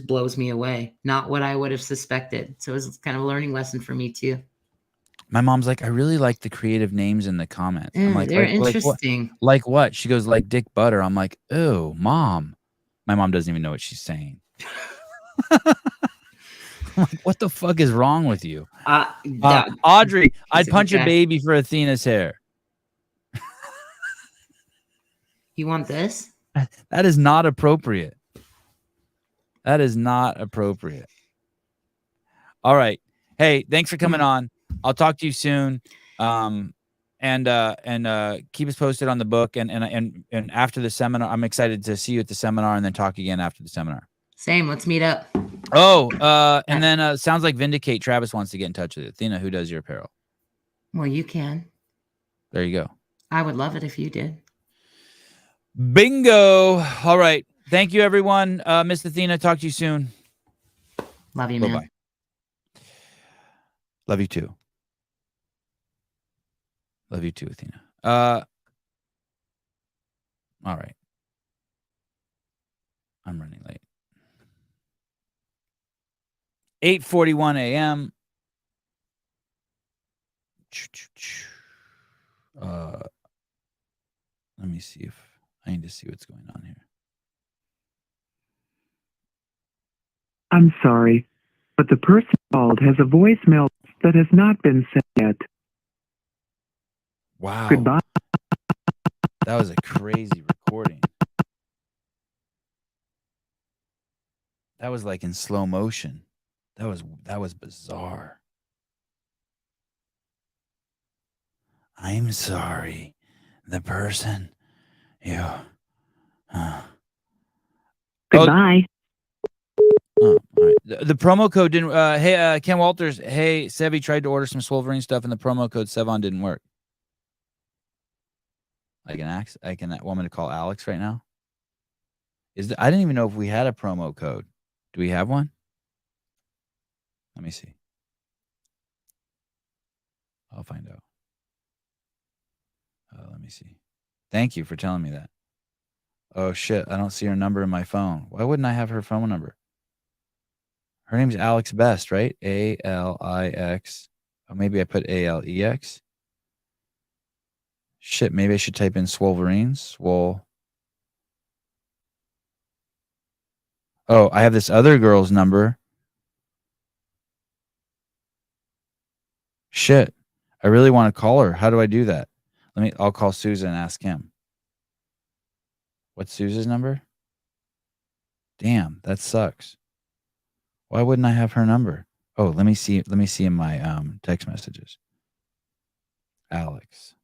blows me away. Not what I would have suspected. So it was kind of a learning lesson for me too. My mom's like, I really like the creative names in the comments. Yeah, I'm like, they're interesting. Like what? She goes, like Dick Butter. I'm like, oh, Mom. My mom doesn't even know what she's saying. Like, what the fuck is wrong with you? Audrey, I'd punch a baby for Athena's hair. You want this? That is not appropriate. That is not appropriate. All right. Hey, thanks for coming on. I'll talk to you soon. And keep us posted on the book and after the seminar. I'm excited to see you at the seminar and then talk again after the seminar. Same. Let's meet up. Oh, and then sounds like Vindicate Travis wants to get in touch with you. Athena, who does your apparel? Well, you can. There you go. I would love it if you did. Bingo. All right. Thank you, everyone. Miss Athena, talk to you soon. Love you, man. Bye-bye. Love you too. Love you too, Athena. All right. I'm running late. 8:41 a.m. Let me see if I need to see what's going on here. I'm sorry, but the person called has a voicemail that has not been sent yet. Wow. Goodbye. That was a crazy recording. That was like in slow motion. That was bizarre. I'm sorry. The person you Goodbye. Oh, all right. The promo code didn't hey Ken Walters, hey Sevi tried to order some Wolverine stuff and the promo code Sevan didn't work. I can want me to call Alex right now. I didn't even know if we had a promo code. Do we have one? Let me see. I'll find out. Let me see. Thank you for telling me that. Oh shit, I don't see her number in my phone. Why wouldn't I have her phone number? Her name's Alex Best, right? A-L-I-X. Oh, maybe I put A-L-E-X. Shit, maybe I should type in Swolverine. Swole. Oh, I have this other girl's number. Shit. I really want to call her. How do I do that? I'll call Susan and ask him. What's Susan's number? Damn, that sucks. Why wouldn't I have her number? Oh, let me see in my text messages. Alex.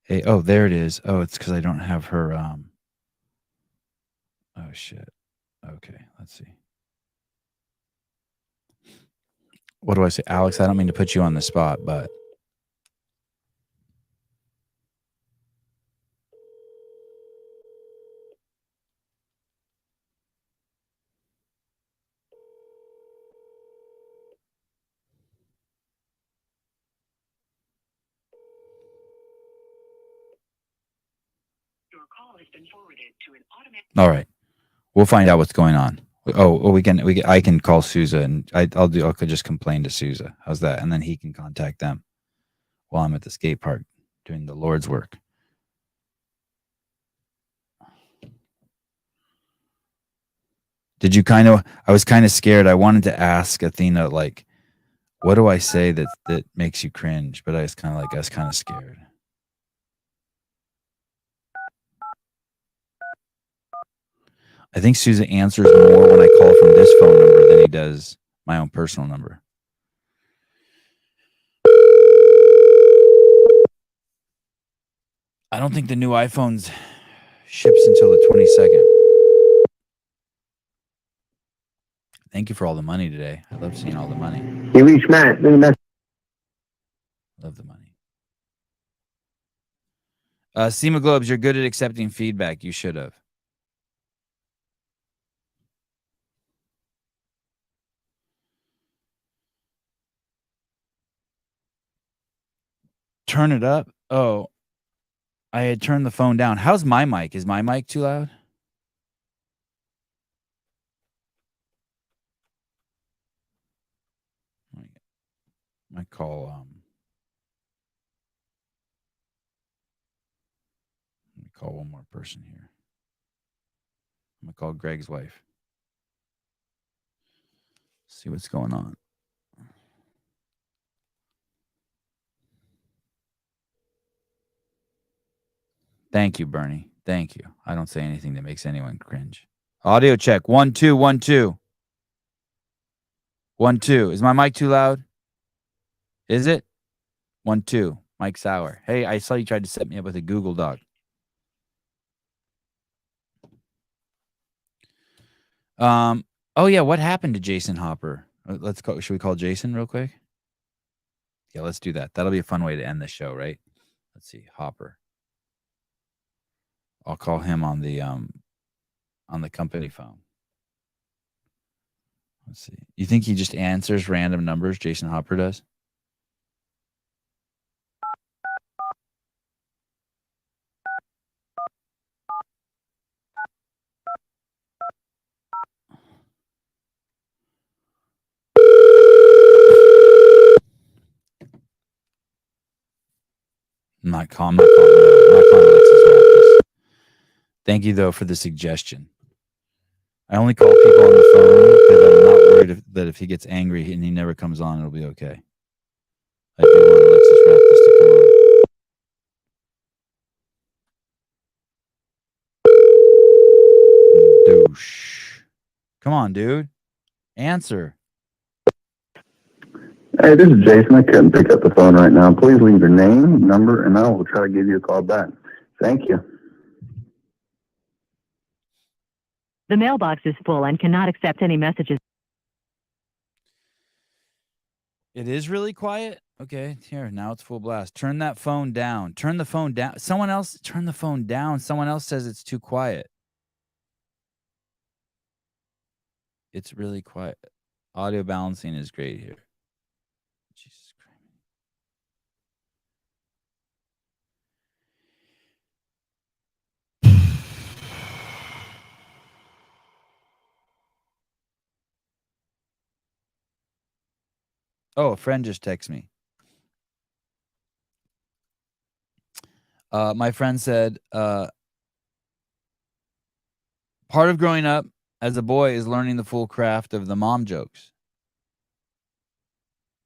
Hey, oh, there it is. Oh, it's because I don't have her oh shit. Okay, let's see. What do I say? Alex, I don't mean to put you on the spot, but All right. We'll find out what's going on. I can call Sousa and I could just complain to Sousa. How's that? And then he can contact them while I'm at the skate park doing the Lord's work. I was kind of scared. I wanted to ask Athena, like, what do I say that makes you cringe? But I was kind of scared. I think Sousa answers more when I call from this phone number than he does my own personal number. I don't think the new iPhones ships until the 22nd. Thank you for all the money today. I love seeing all the money. You reached Matt. Love the money. Sema Globes, you're good at accepting feedback. You should have. Turn it up. Oh, I had turned the phone down. How's my mic? Is my mic too loud? I call let me call one more person here. I'm gonna call Greg's wife. See what's going on. Thank you, Bernie. Thank you. I don't say anything that makes anyone cringe. Audio check. 1 2 1 2. 1 2. Is my mic too loud? Is it? 1 2. Mike Sauer. Hey, I saw you tried to set me up with a Google Doc. Oh yeah, what happened to Jason Hopper? Should we call Jason real quick? Yeah, let's do that. That'll be a fun way to end the show, right? Let's see. Hopper. I'll call him on the company phone. Let's see. You think he just answers random numbers? Jason Hopper does? I'm not calling Alexis Raptors. Thank you, though, for the suggestion. I only call people on the phone because I'm not worried that if he gets angry and he never comes on, it'll be okay. I do want Alexis Raptors to come on. Douche. Come on, dude. Answer. Hey, this is Jason. I couldn't pick up the phone right now. Please leave your name, number, and I will try to give you a call back. Thank you. The mailbox is full and cannot accept any messages. It is really quiet? Okay, here, now it's full blast. Turn that phone down. Turn the phone down. Someone else, turn the phone down. Someone else says it's too quiet. It's really quiet. Audio balancing is great here. Jesus Christ. Oh, a friend just texted me. My friend said, part of growing up as a boy is learning the full craft of the mom jokes.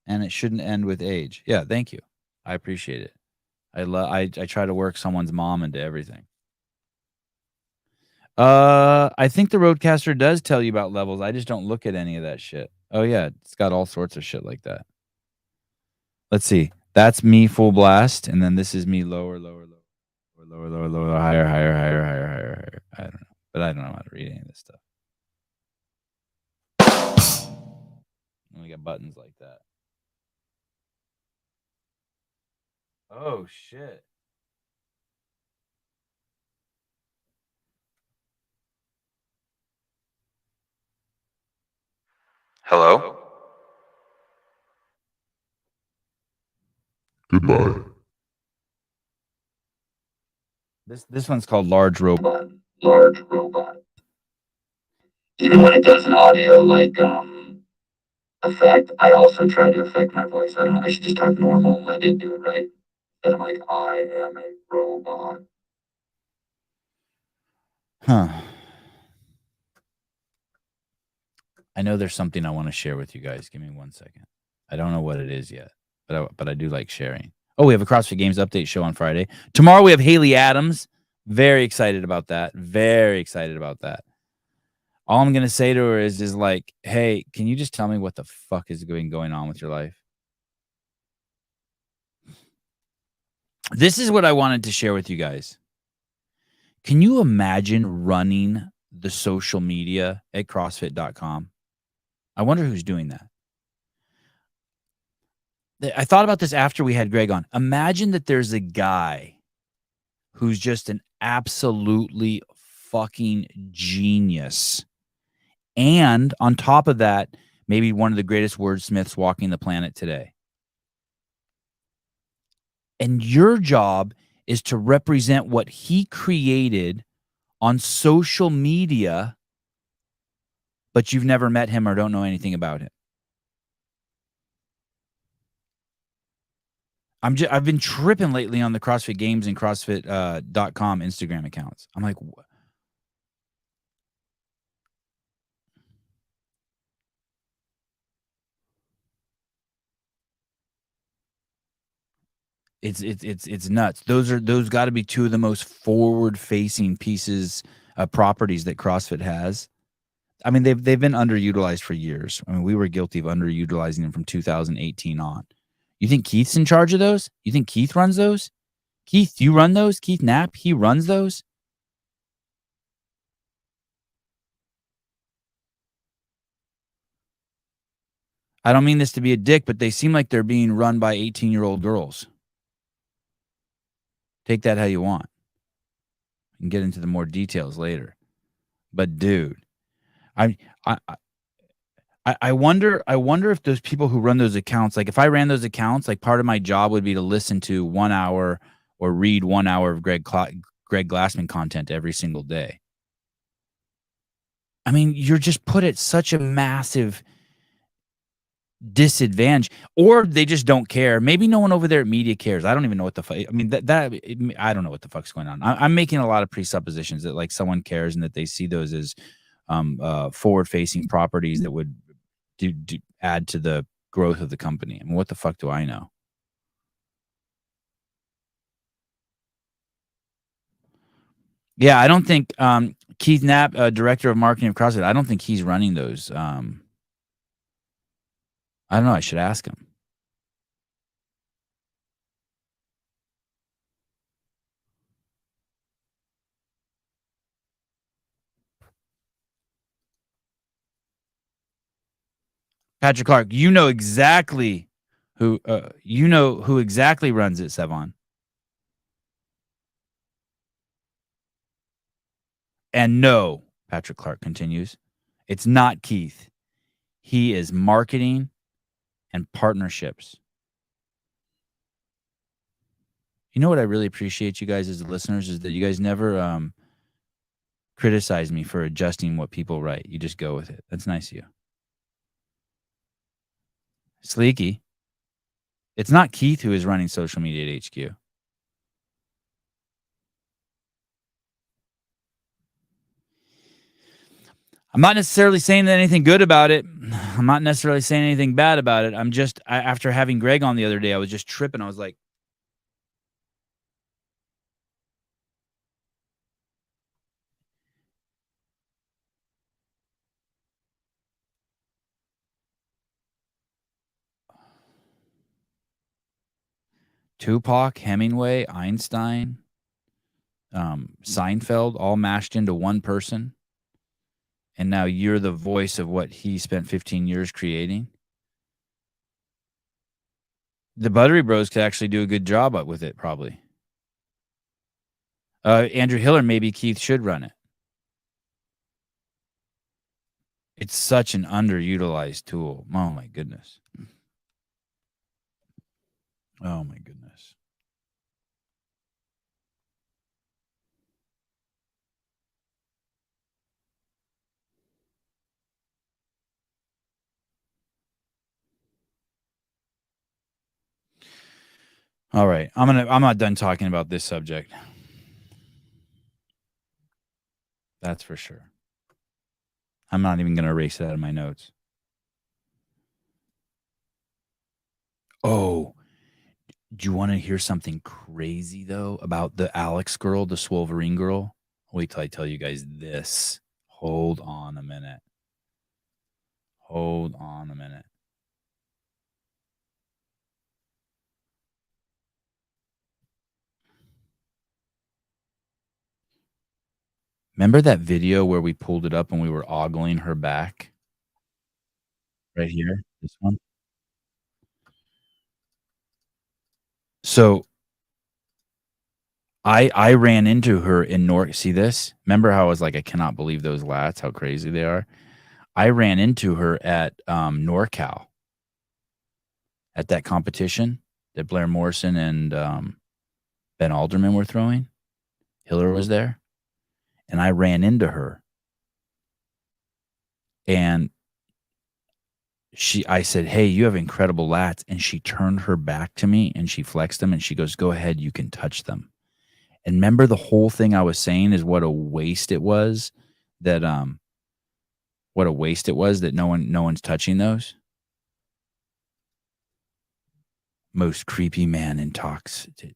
And it shouldn't end with age. Yeah, thank you. I appreciate it. I try to work someone's mom into everything. I think the Roadcaster does tell you about levels. I just don't look at any of that shit. Oh yeah, it's got all sorts of shit like that. Let's see. That's me full blast, and then this is me lower, higher. I don't know, but I don't know how to read any of this stuff. And we got buttons like that. Oh shit. Hello? Goodbye. This one's called Large Robot. Large robot. You know, when it does an audio like effect, I also try to affect my voice. I don't know, I should just talk normal and let it do it, right? Instead of like, I am a robot. Huh. I know there's something I want to share with you guys. Give me 1 second. I don't know what it is yet, but I do like sharing. Oh, we have a CrossFit Games update show on Friday. Tomorrow we have Haley Adams. Very excited about that. Very excited about that. All I'm gonna say to her is like, hey, can you just tell me what the fuck is going on with your life? This is what I wanted to share with you guys. Can you imagine running the social media at CrossFit.com? I wonder who's doing that. I thought about this after we had Greg on. Imagine that there's a guy who's just an absolutely fucking genius. And on top of that, maybe one of the greatest wordsmiths walking the planet today. And your job is to represent what he created on social media, but you've never met him or don't know anything about him. I've been tripping lately on the CrossFit Games and CrossFit.com Instagram accounts. I'm like, it's nuts. Those got to be two of the most forward-facing pieces of properties that CrossFit has. I mean, they've been underutilized for years. I mean, we were guilty of underutilizing them from 2018 on. You think Keith's in charge of those? You think Keith runs those? Keith, you run those? Keith Knapp, he runs those? I don't mean this to be a dick, but they seem like they're being run by 18-year-old girls. Take that how you want. We can get into the more details later. But dude, I wonder if those people who run those accounts, like if I ran those accounts, like part of my job would be to listen to 1 hour or read 1 hour of Greg Glassman content every single day. I mean, you're just put at such a massive disadvantage, or they just don't care. Maybe no one over there at media cares. I don't even know what the fuck. I mean, I don't know what the fuck's going on. I'm making a lot of presuppositions that like someone cares and that they see those as forward-facing properties that would do add to the growth of the company. I mean, what the fuck do I know? Yeah, I don't think Keith Knapp, director of marketing of CrossFit, I don't think he's running those. I don't know. I should ask him. Patrick Clark, you know exactly who exactly runs it, Sevan. And no, Patrick Clark continues, it's not Keith. He is marketing and partnerships. You know what I really appreciate, you guys as the listeners, is that you guys never criticize me for adjusting what people write. You just go with it. That's nice of you. Sleeky. It's not Keith who is running social media at HQ. I'm not necessarily saying anything good about it. I'm not necessarily saying anything bad about it. I'm just, after having Greg on the other day, I was just tripping. I was like, Tupac, Hemingway, Einstein, Seinfeld, all mashed into one person. And now you're the voice of what he spent 15 years creating. The Buttery Bros could actually do a good job with it, probably. Andrew Hiller, maybe Keith should run it. It's such an underutilized tool. Oh, my goodness. Oh, my goodness. All right. I'm not done talking about this subject. That's for sure. I'm not even going to erase it out of my notes. Oh, do you want to hear something crazy, though, about the Alex girl, the Swolverine girl? Wait till I tell you guys this. Hold on a minute. Hold on a minute. Remember that video where we pulled it up and we were ogling her back? Right here, this one. So I ran into her in North. See this? Remember how I was like, I cannot believe those lats, how crazy they are. I ran into her at NorCal at that competition that Blair Morrison and Ben Alderman were throwing. Hiller was there, and I ran into her, and I said, "Hey, you have incredible lats," and she turned her back to me and she flexed them and she goes, "Go ahead, you can touch them." And remember, the whole thing I was saying is what a waste it was that no one's touching those. Most creepy man in ToxFit.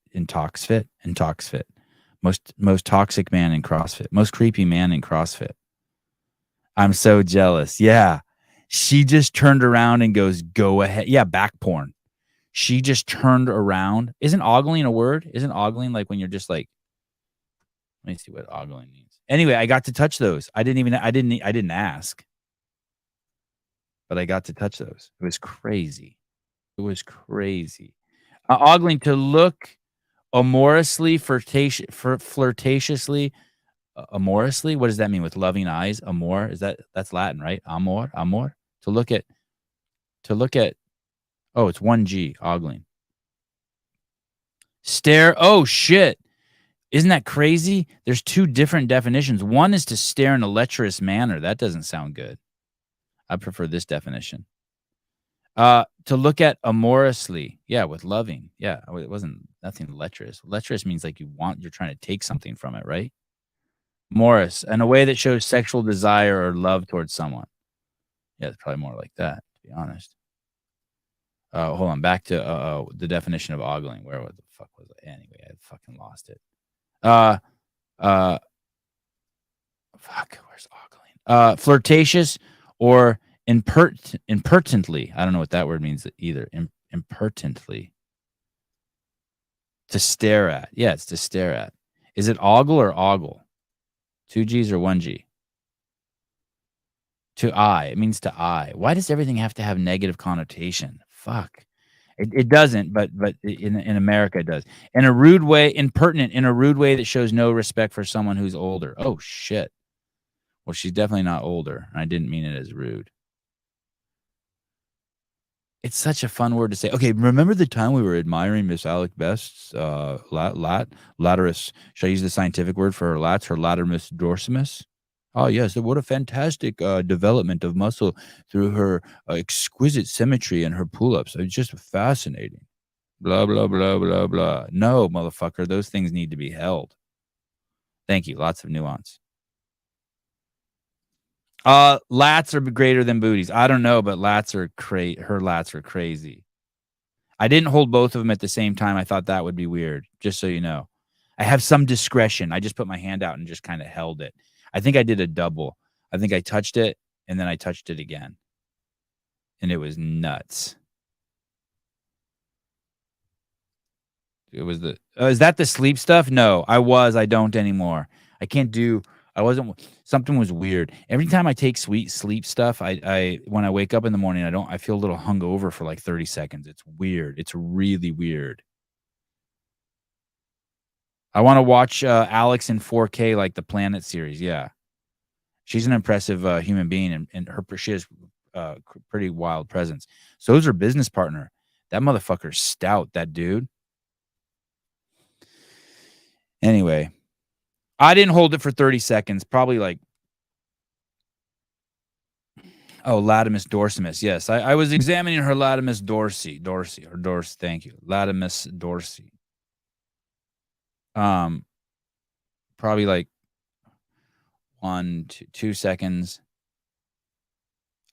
Most toxic man in CrossFit. Most creepy man in CrossFit. I'm so jealous. Yeah. She just turned around and goes, "Go ahead." Yeah, back porn. She just turned around. Isn't ogling a word? Isn't ogling like when you're just like, let me see what ogling means. Anyway, I got to touch those. I didn't ask. But I got to touch those. It was crazy. It was crazy. Ogling, to look amorously, flirtatiously, amorously. What does that mean? With loving eyes, amor. That's Latin, right? Amor. To look at. Oh, it's 1G. Ogling. Stare. Oh shit! Isn't that crazy? There's two different definitions. One is to stare in a lecherous manner. That doesn't sound good. I prefer this definition. To look at amorously. Yeah, with loving. Yeah, it wasn't nothing lecherous. Lecherous means like you're trying to take something from it, right? Morris, in a way that shows sexual desire or love towards someone. Yeah, it's probably more like that, to be honest. Hold on, back to the definition of ogling. Where the fuck was it? Anyway, I fucking lost it. Fuck, where's ogling? Flirtatious or impertinently. I don't know what that word means either. Impertinently. To stare at. Yeah, it's to stare at. Is it ogle or ogle? 2 G's or 1 G? To eye. It means to eye. Why does everything have to have negative connotation? Fuck. It doesn't, but in America it does. In a rude way, impertinent, in a rude way that shows no respect for someone who's older. Oh, shit. Well, she's definitely not older. I didn't mean it as rude. It's such a fun word to say. Okay, remember the time we were admiring Miss Alec Best's lataris? Should I use the scientific word for her lats? Her latimus dorsimus? Oh, yes. What a fantastic development of muscle through her exquisite symmetry and her pull-ups. It's just fascinating. Blah, blah, blah, blah, blah. No, motherfucker. Those things need to be held. Thank you. Lots of nuance. Lats are greater than booties. I don't know, but her lats are crazy. I didn't hold both of them at the same time. I thought that would be weird, just so you know. I have some discretion. I just put my hand out and just kind of held it. I think I did a double. I think I touched it and then I touched it again. And it was nuts. It was is that the sleep stuff? No, I don't anymore. I can't do, something was weird. Every time I take sweet sleep stuff, when I wake up in the morning, I feel a little hungover for like 30 seconds. It's weird. It's really weird. I want to watch Alex in 4K, like the Planet series. Yeah. She's an impressive human being, and she has pretty wild presence. So is her business partner. That motherfucker's stout, that dude. Anyway, I didn't hold it for 30 seconds. Probably like Oh, latimus dorsimus. Yes, I was examining her latimus dorsi. Thank you, latimus dorsi. Probably like 2 seconds.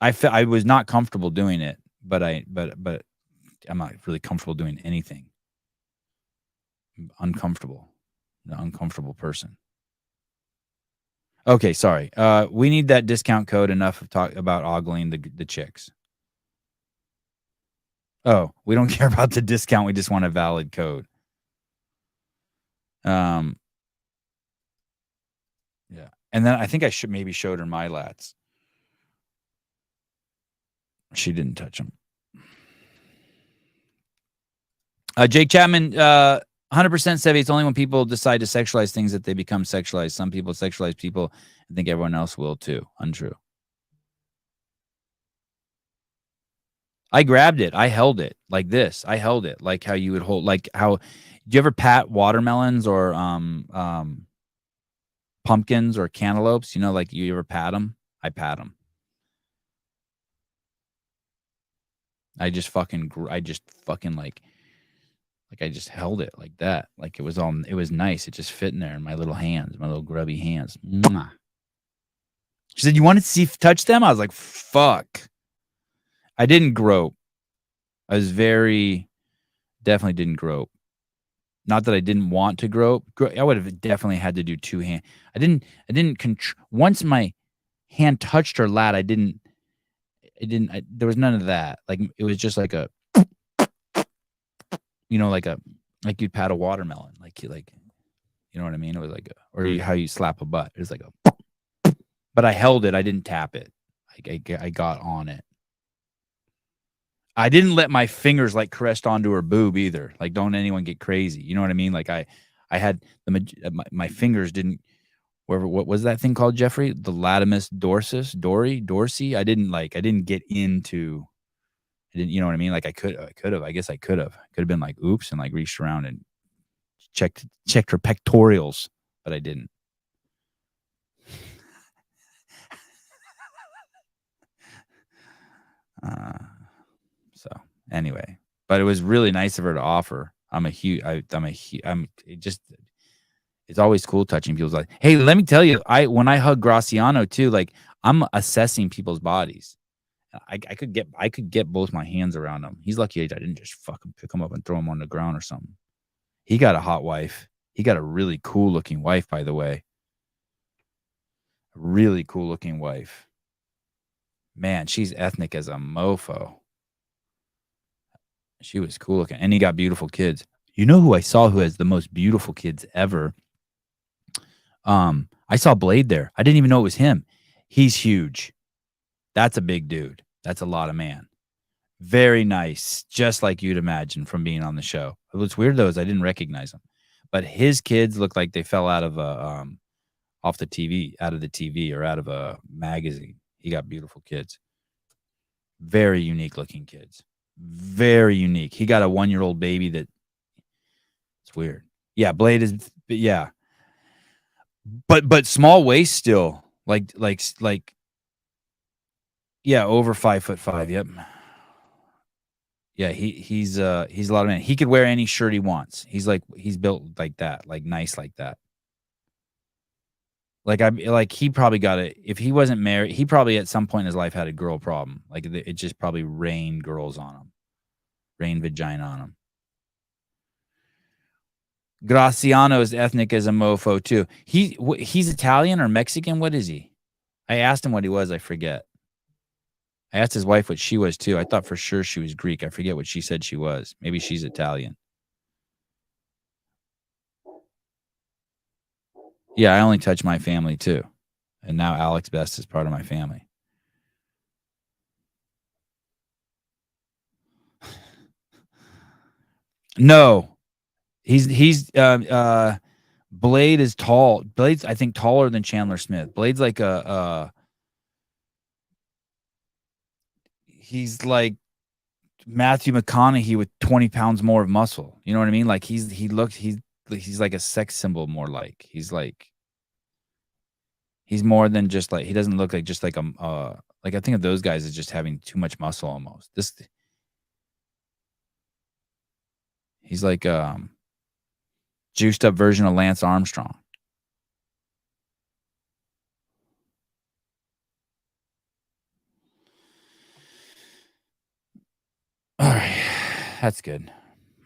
I was not comfortable doing it, but I'm not really comfortable doing anything. I'm uncomfortable, an uncomfortable person. Okay, sorry. We need that discount code. Enough of talk about ogling the chicks. Oh, we don't care about the discount. We just want a valid code. Yeah. And then I think I maybe showed her my lats. She didn't touch them. Jake Chapman, 100% Sevi. It's only when people decide to sexualize things that they become sexualized. Some people sexualize people and think everyone else will too. Untrue. I grabbed it. I held it like this. I held it like how you would hold, like how, do you ever pat watermelons or pumpkins or cantaloupes? You know, like you ever pat them? I pat them. I just fucking like I just held it like that. Like it was nice. It just fit in there in my little hands, my little grubby hands. Mwah. She said, "You want to touch them?" I was like, fuck. I didn't grope. I was definitely didn't grope. Not that I didn't want to grope. I would have definitely had to do two hands. I didn't once my hand touched her lat, there was none of that. Like it was just like a, you know, like you'd pat a watermelon, you know what I mean? It was like how you slap a butt. It was like a, but I held it. I didn't tap it. I got on it. I didn't let my fingers caressed onto her boob either. Like, don't anyone get crazy. You know what I mean? Like I had my fingers didn't, what was that thing called, Jeffrey? The latimus dorsi. I didn't get into, you know what I mean? Like I could have, I guess I could have been like, oops, and reached around and checked her pectorials, but I didn't. So anyway, but it was really nice of her to offer. It's always cool touching people's lives. Hey, let me tell you, when I hug Graciano too, I'm assessing people's bodies. I could get both my hands around him. He's lucky I didn't just fucking pick him up and throw him on the ground or something. He got a hot wife. He got a really cool looking wife, by the way. A really cool looking wife. Man, she's ethnic as a mofo. She was cool looking. And he got beautiful kids. You know who I saw who has the most beautiful kids ever? I saw Blade there. I didn't even know it was him. He's huge. That's a big dude. That's a lot of man. Very nice. Just like you'd imagine from being on the show. What's weird though is I didn't recognize him. But his kids look like they fell out of off the TV, out of the TV or out of a magazine. He got beautiful kids. Very unique looking kids. Very unique. He got a 1-year-old baby that it's weird. Yeah, Blade is, yeah. But small waist still. Like yeah, over 5'5". Yep. Yeah, he's a lot of man. He could wear any shirt he wants. He's built like that, nice like that. He probably got it. If he wasn't married, he probably at some point in his life had a girl problem. It just probably rained girls on him, rained vagina on him. Graciano is ethnic as a mofo too. He's Italian or Mexican. What is he? I asked him what he was. I forget. I asked his wife what she was too. I thought for sure she was Greek. I forget what she said she was. Maybe she's Italian. Yeah, I only touch my family too. And now Alex Best is part of my family. No. He's Blade is tall. Blade's, I think, taller than Chandler Smith. Blade's like he's like Matthew McConaughey with 20 pounds more of muscle. You know what I mean? He's like a sex symbol more like. He's like, He's more than just like, he doesn't look like just like a like I think of those guys as just having too much muscle almost. He's like juiced up version of Lance Armstrong. All right. That's good.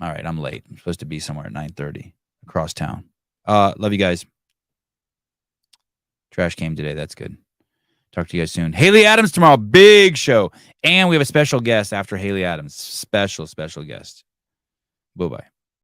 All right, I'm late. I'm supposed to be somewhere at 9:30 across town. Love you guys. Trash came today. That's good. Talk to you guys soon. Haley Adams tomorrow. Big show. And we have a special guest after Haley Adams. Special guest. Bye-bye.